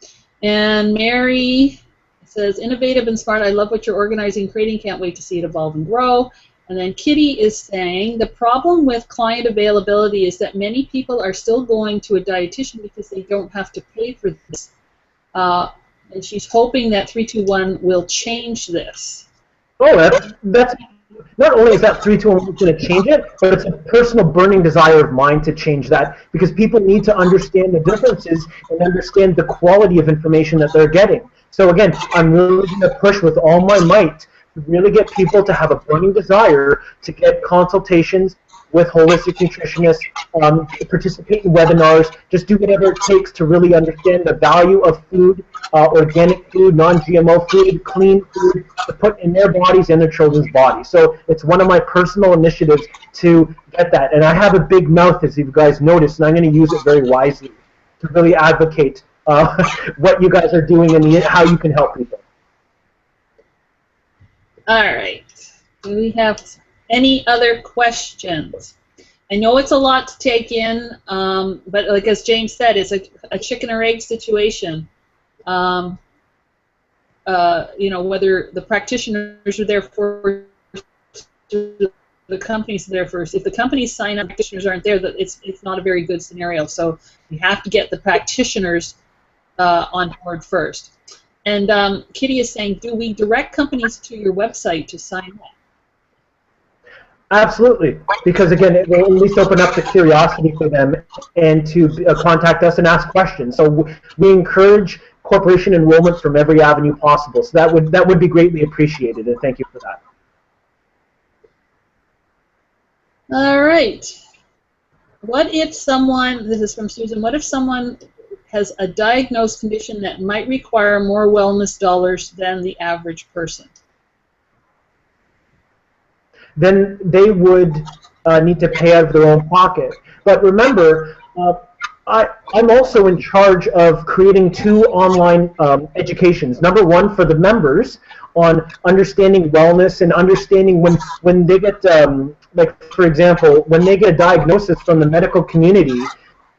And Mary says, innovative and smart. I love what you're organizing, creating. Can't wait to see it evolve and grow. And then Kitty is saying, the problem with client availability is that many people are still going to a dietitian because they don't have to pay for this. And she's hoping that 321 will change this. Oh, that's not only is that 321 going to change it, but it's a personal burning desire of mine to change that because people need to understand the differences and understand the quality of information that they're getting. So again, I'm really going to push with all my might to really get people to have a burning desire to get consultations with holistic nutritionists, participate in webinars, just do whatever it takes to really understand the value of food, organic food, non-GMO food, clean food, to put in their bodies and their children's bodies. So it's one of my personal initiatives to get that. And I have a big mouth, as you guys noticed, and I'm going to use it very wisely to really advocate what you guys are doing and how you can help people. All right. Do we have any other questions? I know it's a lot to take in, but like as James said, it's a chicken or egg situation. You know, whether the practitioners are there first, the companies are there first. If the companies sign up, practitioners aren't there, it's not a very good scenario. So you have to get the practitioners on board first. And Kitty is saying, do we direct companies to your website to sign up? Absolutely, because again, it will at least open up the curiosity for them and to contact us and ask questions. So we encourage corporation enrollment from every avenue possible. So that would be greatly appreciated, and thank you for that. All right. What if someone, this is from Susan, what if someone has a diagnosed condition that might require more wellness dollars than the average person? Then they would need to pay out of their own pocket. But remember, I'm also in charge of creating 2 online educations. Number one for the members on understanding wellness and understanding when they get, like for example, when they get a diagnosis from the medical community,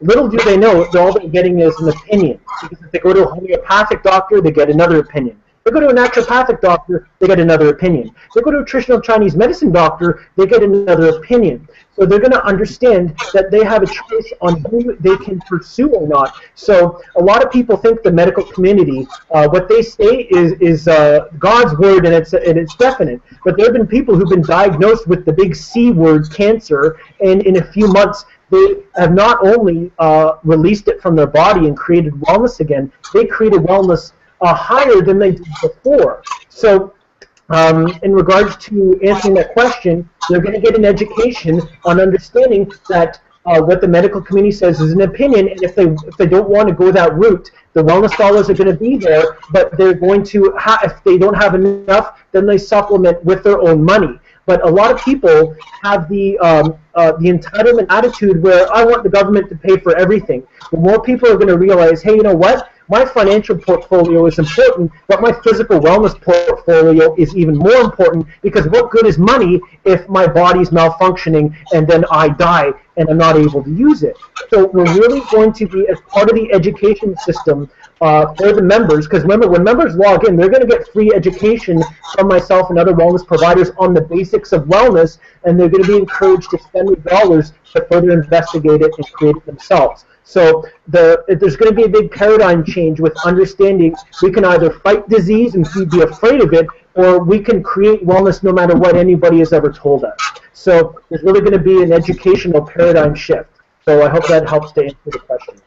little do they know that all they're getting is an opinion. Because if they go to a homeopathic doctor, they get another opinion. They go to a naturopathic doctor, they get another opinion. They go to a traditional Chinese medicine doctor, they get another opinion. So they're going to understand that they have a choice on who they can pursue or not. So a lot of people think the medical community, what they say is God's word, and it's definite. But there have been people who've been diagnosed with the big C word, cancer, and in a few months they have not only released it from their body and created wellness again, they created wellness higher than they did before. So in regards to answering that question, they're going to get an education on understanding that what the medical community says is an opinion, and if they don't want to go that route, the wellness dollars are going to be there, but they're going to, if they don't have enough, then they supplement with their own money. But a lot of people have the entitlement attitude where I want the government to pay for everything. The more people are going to realize, hey, you know what? My financial portfolio is important, but my physical wellness portfolio is even more important, because what good is money if my body's malfunctioning and then I die and I'm not able to use it? So we're really going to be, as part of the education system, for the members, because remember, when members log in, they're going to get free education from myself and other wellness providers on the basics of wellness, and they're going to be encouraged to spend the dollars to further investigate it and create it themselves. So there's going to be a big paradigm change with understanding we can either fight disease and be afraid of it, or we can create wellness no matter what anybody has ever told us. So there's really going to be an educational paradigm shift. So I hope that helps to answer the question.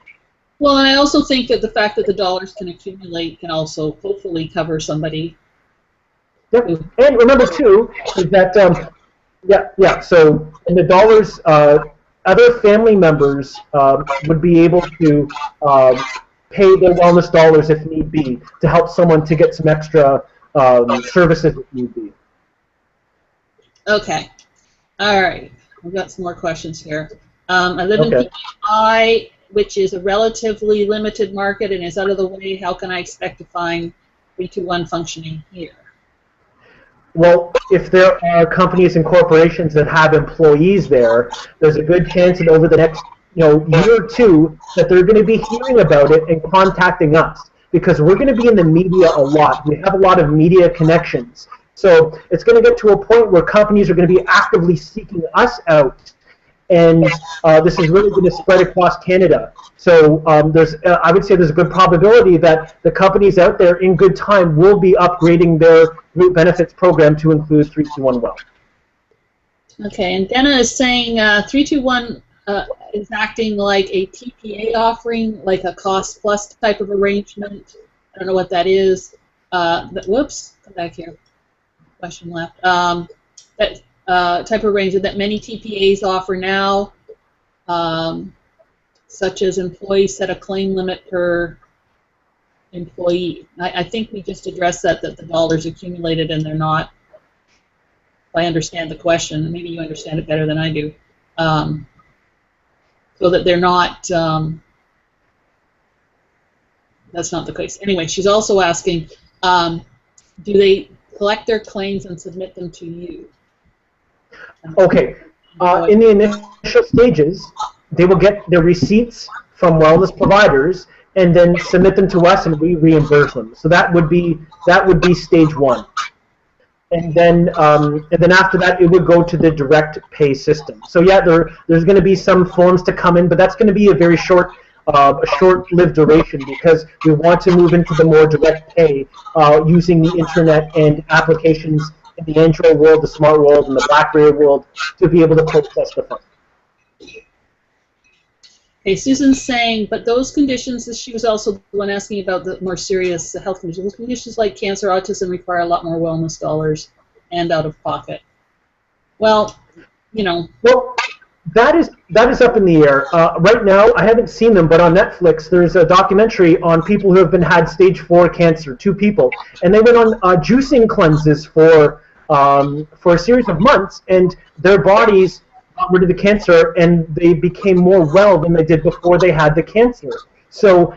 Well, and I also think that the fact that the dollars can accumulate can also hopefully cover somebody. Yep. And remember, too, is that, so in the dollars, other family members would be able to pay their wellness dollars if need be to help someone to get some extra services if need be. Okay. All right. We've got some more questions here. I live in PI, which is a relatively limited market and is out of the way. How can I expect to find 321 functioning here? Well, if there are companies and corporations that have employees there, there's a good chance that over the next year or two that they're going to be hearing about it and contacting us, because we're going to be in the media a lot. We have a lot of media connections. So it's going to get to a point where companies are going to be actively seeking us out, and this is really going to spread across Canada. So I would say there's a good probability that the companies out there in good time will be upgrading their group benefits program to include 321 Well. Okay, and Dana is saying 321 is acting like a TPA offering, like a cost plus type of arrangement. I don't know what that is. Whoops, come back here. Question left. That type of arrangement that many TPAs offer now, such as employees set a claim limit per employee. I think we just addressed that the dollars accumulated and they're not, if I understand the question, maybe you understand it better than I do, so that they're not, that's not the case. Anyway, she's also asking, do they collect their claims and submit them to you? Okay. In the initial stages, they will get their receipts from wellness providers and then submit them to us, and we reimburse them. So that would be stage one. And then after that, it would go to the direct pay system. So yeah, there's going to be some forms to come in, but that's going to be a very short-lived duration, because we want to move into the more direct pay using the internet and applications in the Android world, the smart world, and the BlackBerry world to be able to process the funds. Okay, Susan's saying, but those conditions, she was also the one asking about the more serious health conditions. Conditions like cancer, autism require a lot more wellness dollars and out of pocket. Well, Well, that is up in the air. Right now, I haven't seen them, but on Netflix, there's a documentary on people who have had stage 4 cancer, 2 people, and they went on juicing cleanses for a series of months, and their bodies got rid of the cancer, and they became more well than they did before they had the cancer. So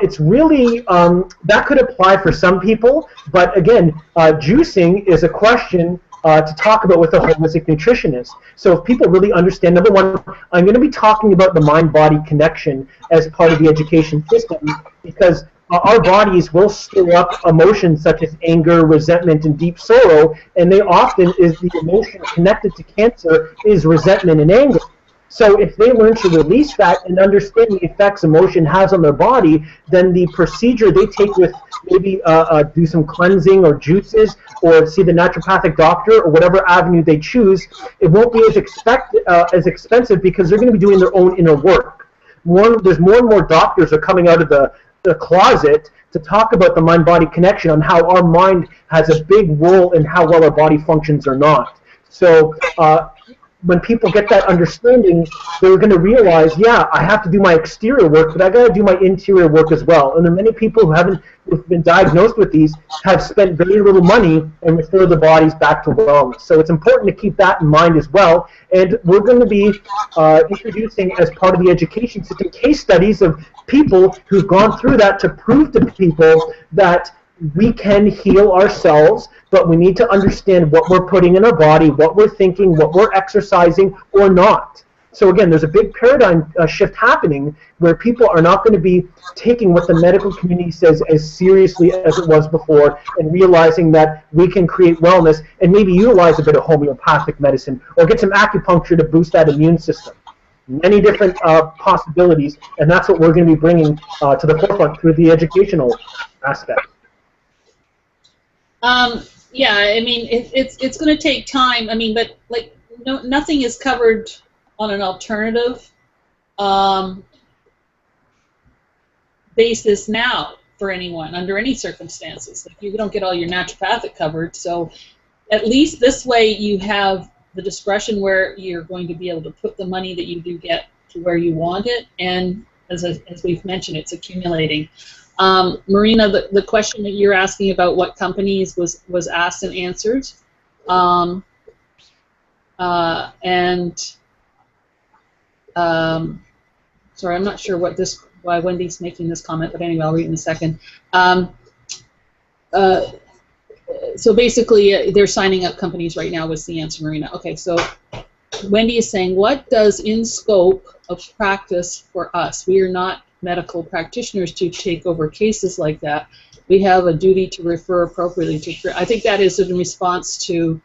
it's really, that could apply for some people, but again, juicing is a question to talk about with a holistic nutritionist. So if people really understand, number one, I'm going to be talking about the mind-body connection as part of the education system, because our bodies will stir up emotions such as anger, resentment, and deep sorrow, and they often is the emotion connected to cancer is resentment and anger. So if they learn to release that and understand the effects emotion has on their body, then the procedure they take with maybe do some cleansing or juices or see the naturopathic doctor or whatever avenue they choose, it won't be as expensive because they're going to be doing their own inner work. There's more and more doctors are coming out of the closet to talk about the mind-body connection on how our mind has a big role in how well our body functions or not. So when people get that understanding, they're going to realize, yeah, I have to do my exterior work, but I got to do my interior work as well. And there are many people who've been diagnosed with these have spent very little money and restore their bodies back to wellness. So it's important to keep that in mind as well. And we're going to be introducing, as part of the education system, case studies of people who've gone through that to prove to people that we can heal ourselves, but we need to understand what we're putting in our body, what we're thinking, what we're exercising or not. So again, there's a big paradigm shift happening where people are not going to be taking what the medical community says as seriously as it was before, and realizing that we can create wellness and maybe utilize a bit of homeopathic medicine or get some acupuncture to boost that immune system. Many different possibilities, and that's what we're going to be bringing to the forefront through the educational aspect. Yeah, I mean, it's going to take time. I mean, but like, nothing is covered on an alternative basis now for anyone under any circumstances. Like, you don't get all your naturopathic covered, so at least this way you have the discretion where you're going to be able to put the money that you do get to where you want it, and as we've mentioned, it's accumulating. Marina, the question that you're asking about what companies was asked and answered, sorry, I'm not sure why Wendy's making this comment, but anyway, I'll read it in a second. So basically, they're signing up companies right now was the answer, Marina. Okay, so Wendy is saying, what does in scope of practice for us? We are not medical practitioners to take over cases like that. We have a duty to refer appropriately to. I think that is in response to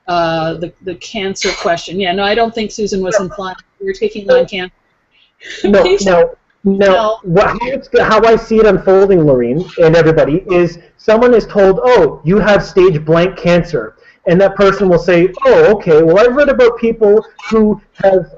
the cancer question. Yeah, no, I don't think Susan was implying we're taking on cancer. No. How I see it unfolding, Lorene, and everybody, is someone is told, oh, you have stage blank cancer. And that person will say, oh, okay, well, I've read about people who have,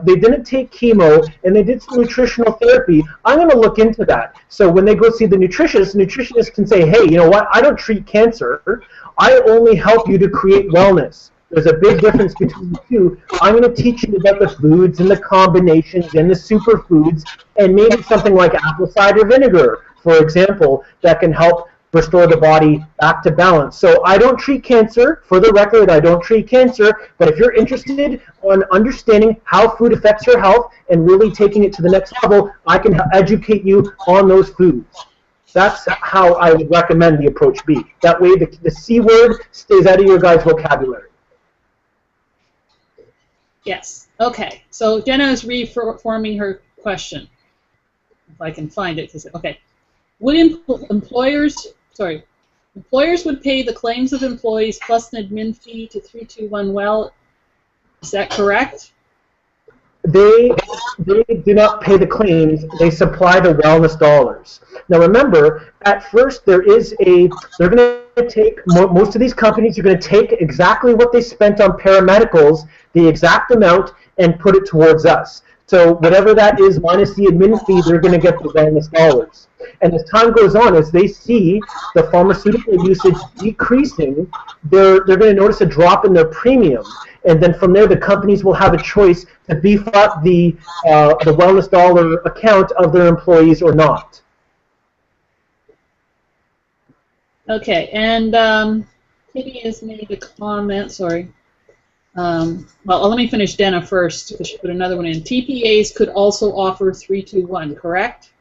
they didn't take chemo and they did some nutritional therapy. I'm going to look into that. So when they go see the nutritionist can say, hey, you know what, I don't treat cancer. I only help you to create wellness. There's a big difference between the two. I'm going to teach you about the foods and the combinations and the superfoods, and maybe something like apple cider vinegar, for example, that can help restore the body back to balance. So I don't treat cancer. For the record, I don't treat cancer. But if you're interested in understanding how food affects your health and really taking it to the next level, I can educate you on those foods. That's how I would recommend the approach be. That way the C word stays out of your guys' vocabulary. Yes. Okay. So Jenna is reforming her question. If I can find it. Okay. Would employers would pay the claims of employees plus an admin fee to 321 Well? Is that correct? They do not pay the claims. They supply the wellness dollars. Now remember, at first they're going to take, most of these companies are going to take exactly what they spent on paramedicals, the exact amount, and put it towards us. So whatever that is minus the admin fee, they're going to get the wellness dollars. And as time goes on, as they see the pharmaceutical usage decreasing, they're going to notice a drop in their premium. And then from there, the companies will have a choice to beef up the wellness dollar account of their employees or not. Okay, and Kitty has made a comment, sorry. Well, let me finish Dana first, because she put another one in. TPAs could also offer 321, correct?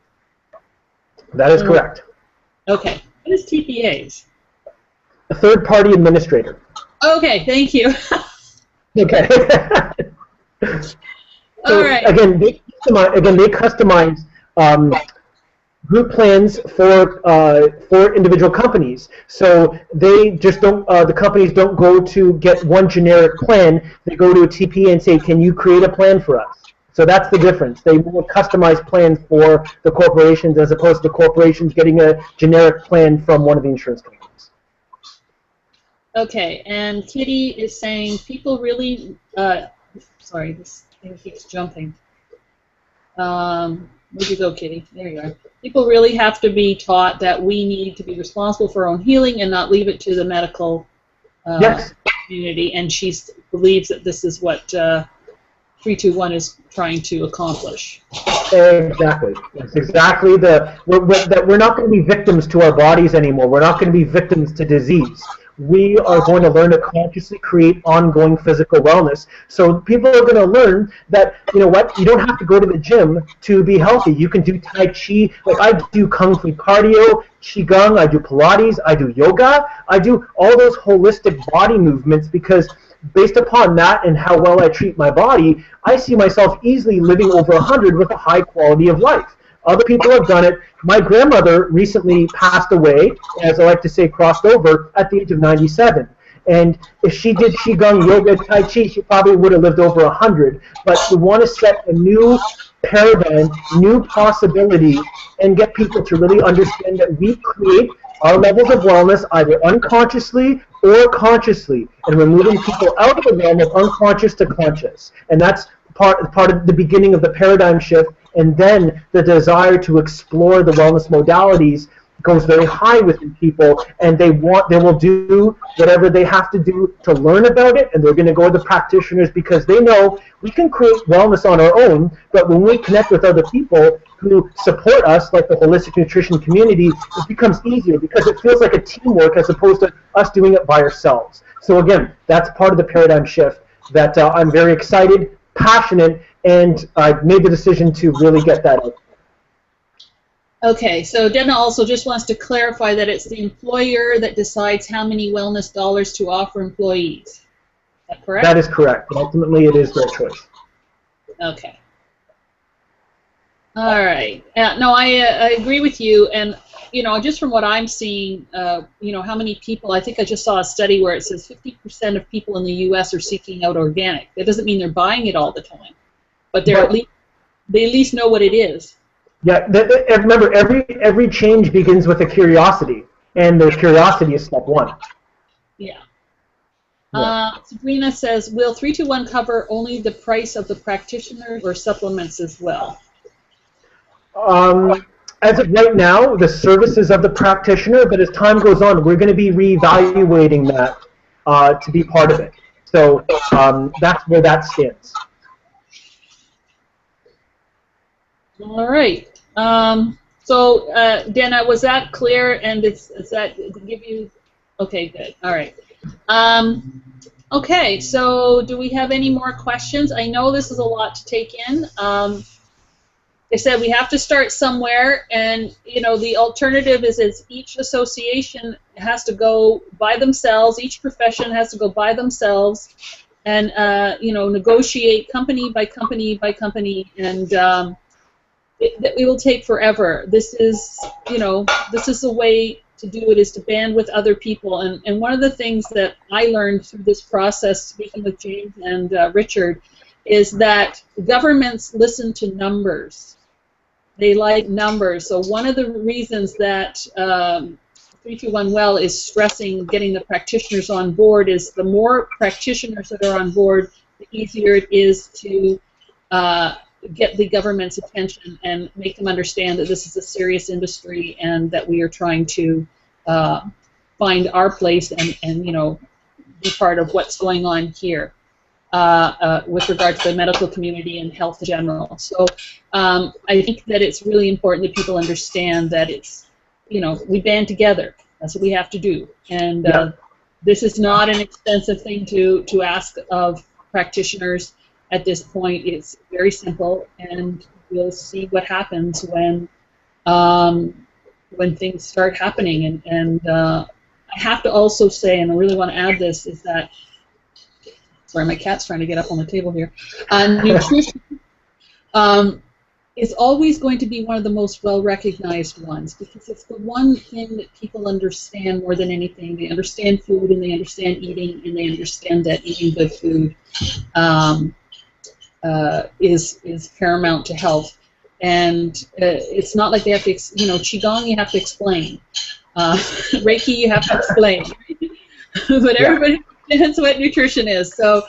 That is correct. Okay. What is TPAs? A third-party administrator. Okay, thank you. Okay. All right. Again, they customize group plans for individual companies. So they just don't. The companies don't go to get one generic plan. They go to a TPA and say, "Can you create a plan for us?" So that's the difference. They will customize plans for the corporations as opposed to corporations getting a generic plan from one of the insurance companies. Okay, and Kitty is saying people really, sorry, this thing keeps jumping. Where'd you go, Kitty? There you are. People really have to be taught that we need to be responsible for our own healing and not leave it to the medical community, and she believes that this is what 321 is trying to accomplish. Exactly. That's exactly that we're not going to be victims to our bodies anymore. We're not going to be victims to disease. We are going to learn to consciously create ongoing physical wellness. So people are going to learn that, you know what, you don't have to go to the gym to be healthy. You can do Tai Chi. Like I do Kung Fu cardio, Qigong, I do Pilates, I do yoga, I do all those holistic body movements because based upon that and how well I treat my body, I see myself easily living over 100 with a high quality of life. Other people have done it. My grandmother recently passed away, as I like to say, crossed over at the age of 97. And if she did Qigong, Yoga, Tai Chi, she probably would have lived over 100. But we want to set a new paradigm, new possibility, and get people to really understand that we create our levels of wellness either unconsciously or consciously. And we're moving people out of the realm of unconscious to conscious. And that's part of the beginning of the paradigm shift. And then the desire to explore the wellness modalities goes very high within people, and they will do whatever they have to do to learn about it, and they're going to go to the practitioners because they know we can create wellness on our own, but when we connect with other people who support us, like the holistic nutrition community, it becomes easier because it feels like a teamwork as opposed to us doing it by ourselves. So again, that's part of the paradigm shift that I'm very excited, passionate, and I've made the decision to really get that out. Okay, so Dena also just wants to clarify that it's the employer that decides how many wellness dollars to offer employees. Is that correct? That is correct. Ultimately, it is their choice. Okay. All right. No, I agree with you, and just from what I'm seeing, how many people? I think I just saw a study where it says 50% of people in the U.S. are seeking out organic. That doesn't mean they're buying it all the time, but they at least know what it is. Yeah, remember, every change begins with a curiosity, and the curiosity is step one. Yeah. Sabrina says, will 321 cover only the price of the practitioner or supplements as well? As of right now, the services of the practitioner, but as time goes on, we're going to be reevaluating that to be part of it. So that's where that stands. All right. So, Dana, was that clear? And is that to give you? Okay, good. All right. Okay. So, do we have any more questions? I know this is a lot to take in. They said we have to start somewhere, and the alternative is each association has to go by themselves. Each profession has to go by themselves, and negotiate company by company by company, and it will take forever. This is the way to do it, is to band with other people. And one of the things that I learned through this process, speaking with James and Richard, is that governments listen to numbers. They like numbers. So one of the reasons that 321 Well is stressing getting the practitioners on board is the more practitioners that are on board, the easier it is to get the government's attention and make them understand that this is a serious industry and that we are trying to find our place and be part of what's going on here with regard to the medical community and health in general. So I think that it's really important that people understand that it's, we band together. That's what we have to do. And this is not an expensive thing to ask of practitioners. At this point, it's very simple, and we'll see what happens when things start happening. And I have to also say, and I really want to add this, is that, sorry, my cat's trying to get up on the table here. Nutrition is always going to be one of the most well-recognized ones because it's the one thing that people understand more than anything. They understand food, and they understand eating, and they understand that eating good food is paramount to health, and it's not like they have to, Qigong you have to explain, Reiki you have to explain, but everybody understands what nutrition is. So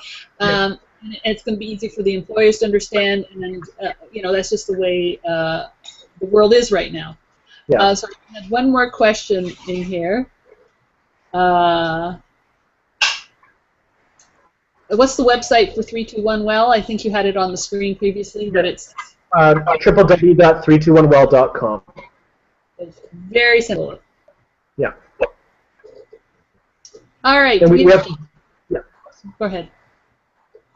it's going to be easy for the employers to understand, and that's just the way the world is right now. Yeah. So I had one more question in here. What's the website for 321 Well? I think you had it on the screen previously, but it's www.321well.com. It's very simple. Yeah. All right. And we have, yeah. Go ahead.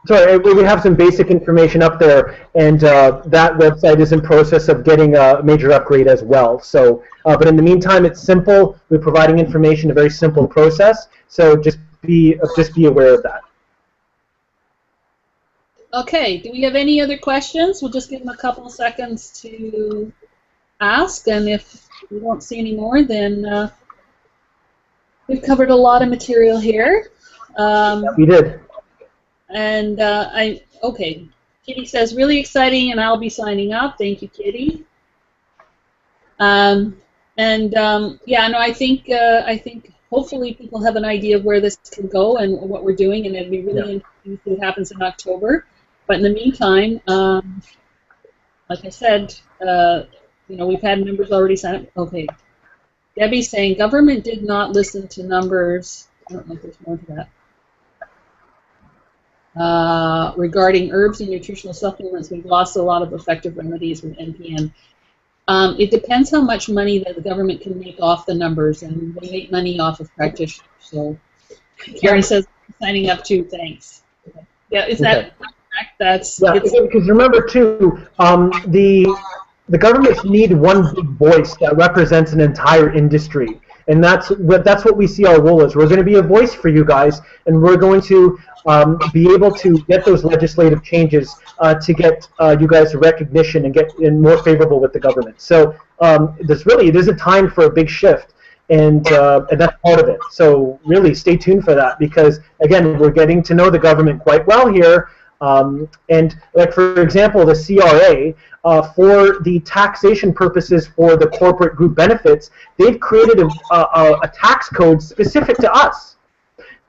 Sorry, we have some basic information up there, and that website is in process of getting a major upgrade as well. So, but in the meantime, it's simple. We're providing information, a very simple process. So just be aware of that. Okay, do we have any other questions? We'll just give them a couple of seconds to ask, and if we don't see any more, then we've covered a lot of material here. We did. And okay, Kitty says, really exciting, and I'll be signing up. Thank you, Kitty. Yeah, no, I think hopefully people have an idea of where this can go and what we're doing, and it'd be really interesting to see what happens in October. But in the meantime, like I said, we've had members already sign up. Okay, Debbie's saying government did not listen to numbers. I don't know if there's more to that. Regarding herbs and nutritional supplements, we've lost a lot of effective remedies with NPN. It depends how much money that the government can make off the numbers, and they make money off of practitioners. So Karen says, signing up too, thanks. Okay. Yeah, is that correct? That's because remember too, the governments need one big voice that represents an entire industry. And that's what we see our role as. We're going to be a voice for you guys, and we're going to be able to get those legislative changes to get you guys recognition and get more favorable with the government. So it is a time for a big shift, and that's part of it. So really stay tuned for that, because again, we're getting to know the government quite well here. And like, for example, the CRA, for the taxation purposes for the corporate group benefits, they've created a tax code specific to us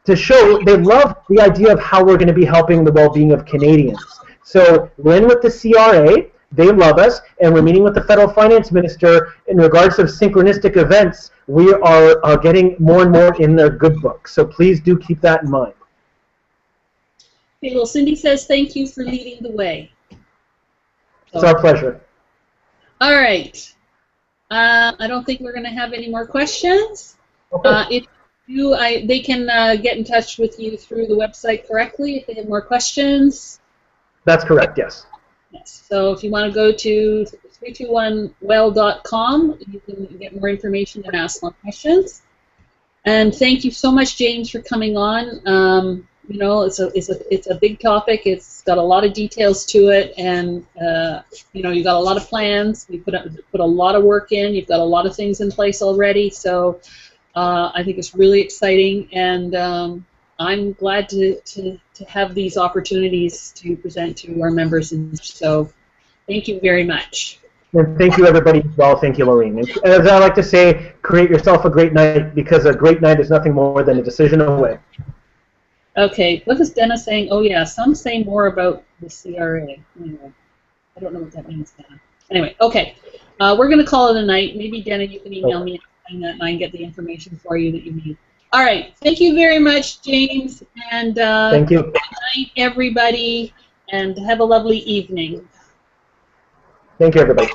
to show they love the idea of how we're going to be helping the well-being of Canadians. So we're in with the CRA, they love us, and we're meeting with the federal finance minister in regards to synchronistic events. We are getting more and more in their good book. So please do keep that in mind. Okay, well, Cindy says thank you for leading the way. So, it's our pleasure. All right. I don't think we're going to have any more questions. Okay. If you, they can get in touch with you through the website correctly if they have more questions. That's correct, yes. Yes. So if you want to go to 321well.com, you can get more information and ask more questions. And thank you so much, James, for coming on. It's a big topic. It's got a lot of details to it, and you've got a lot of plans. You put a lot of work in. You've got a lot of things in place already. So I think it's really exciting, and I'm glad to have these opportunities to present to our members. And so, thank you very much. And thank you, everybody, as well. Thank you, Maureen. And as I like to say, create yourself a great night, because a great night is nothing more than a decision away. Okay, what is Dennis saying? Oh yeah, some say more about the CRA. Anyway, I don't know what that means, Dana. Anyway, okay, we're going to call it a night. Maybe, Dana, you can email me and I can get the information for you that you need. All right, thank you very much, James, and thank you. Good night, everybody, and have a lovely evening. Thank you, everybody.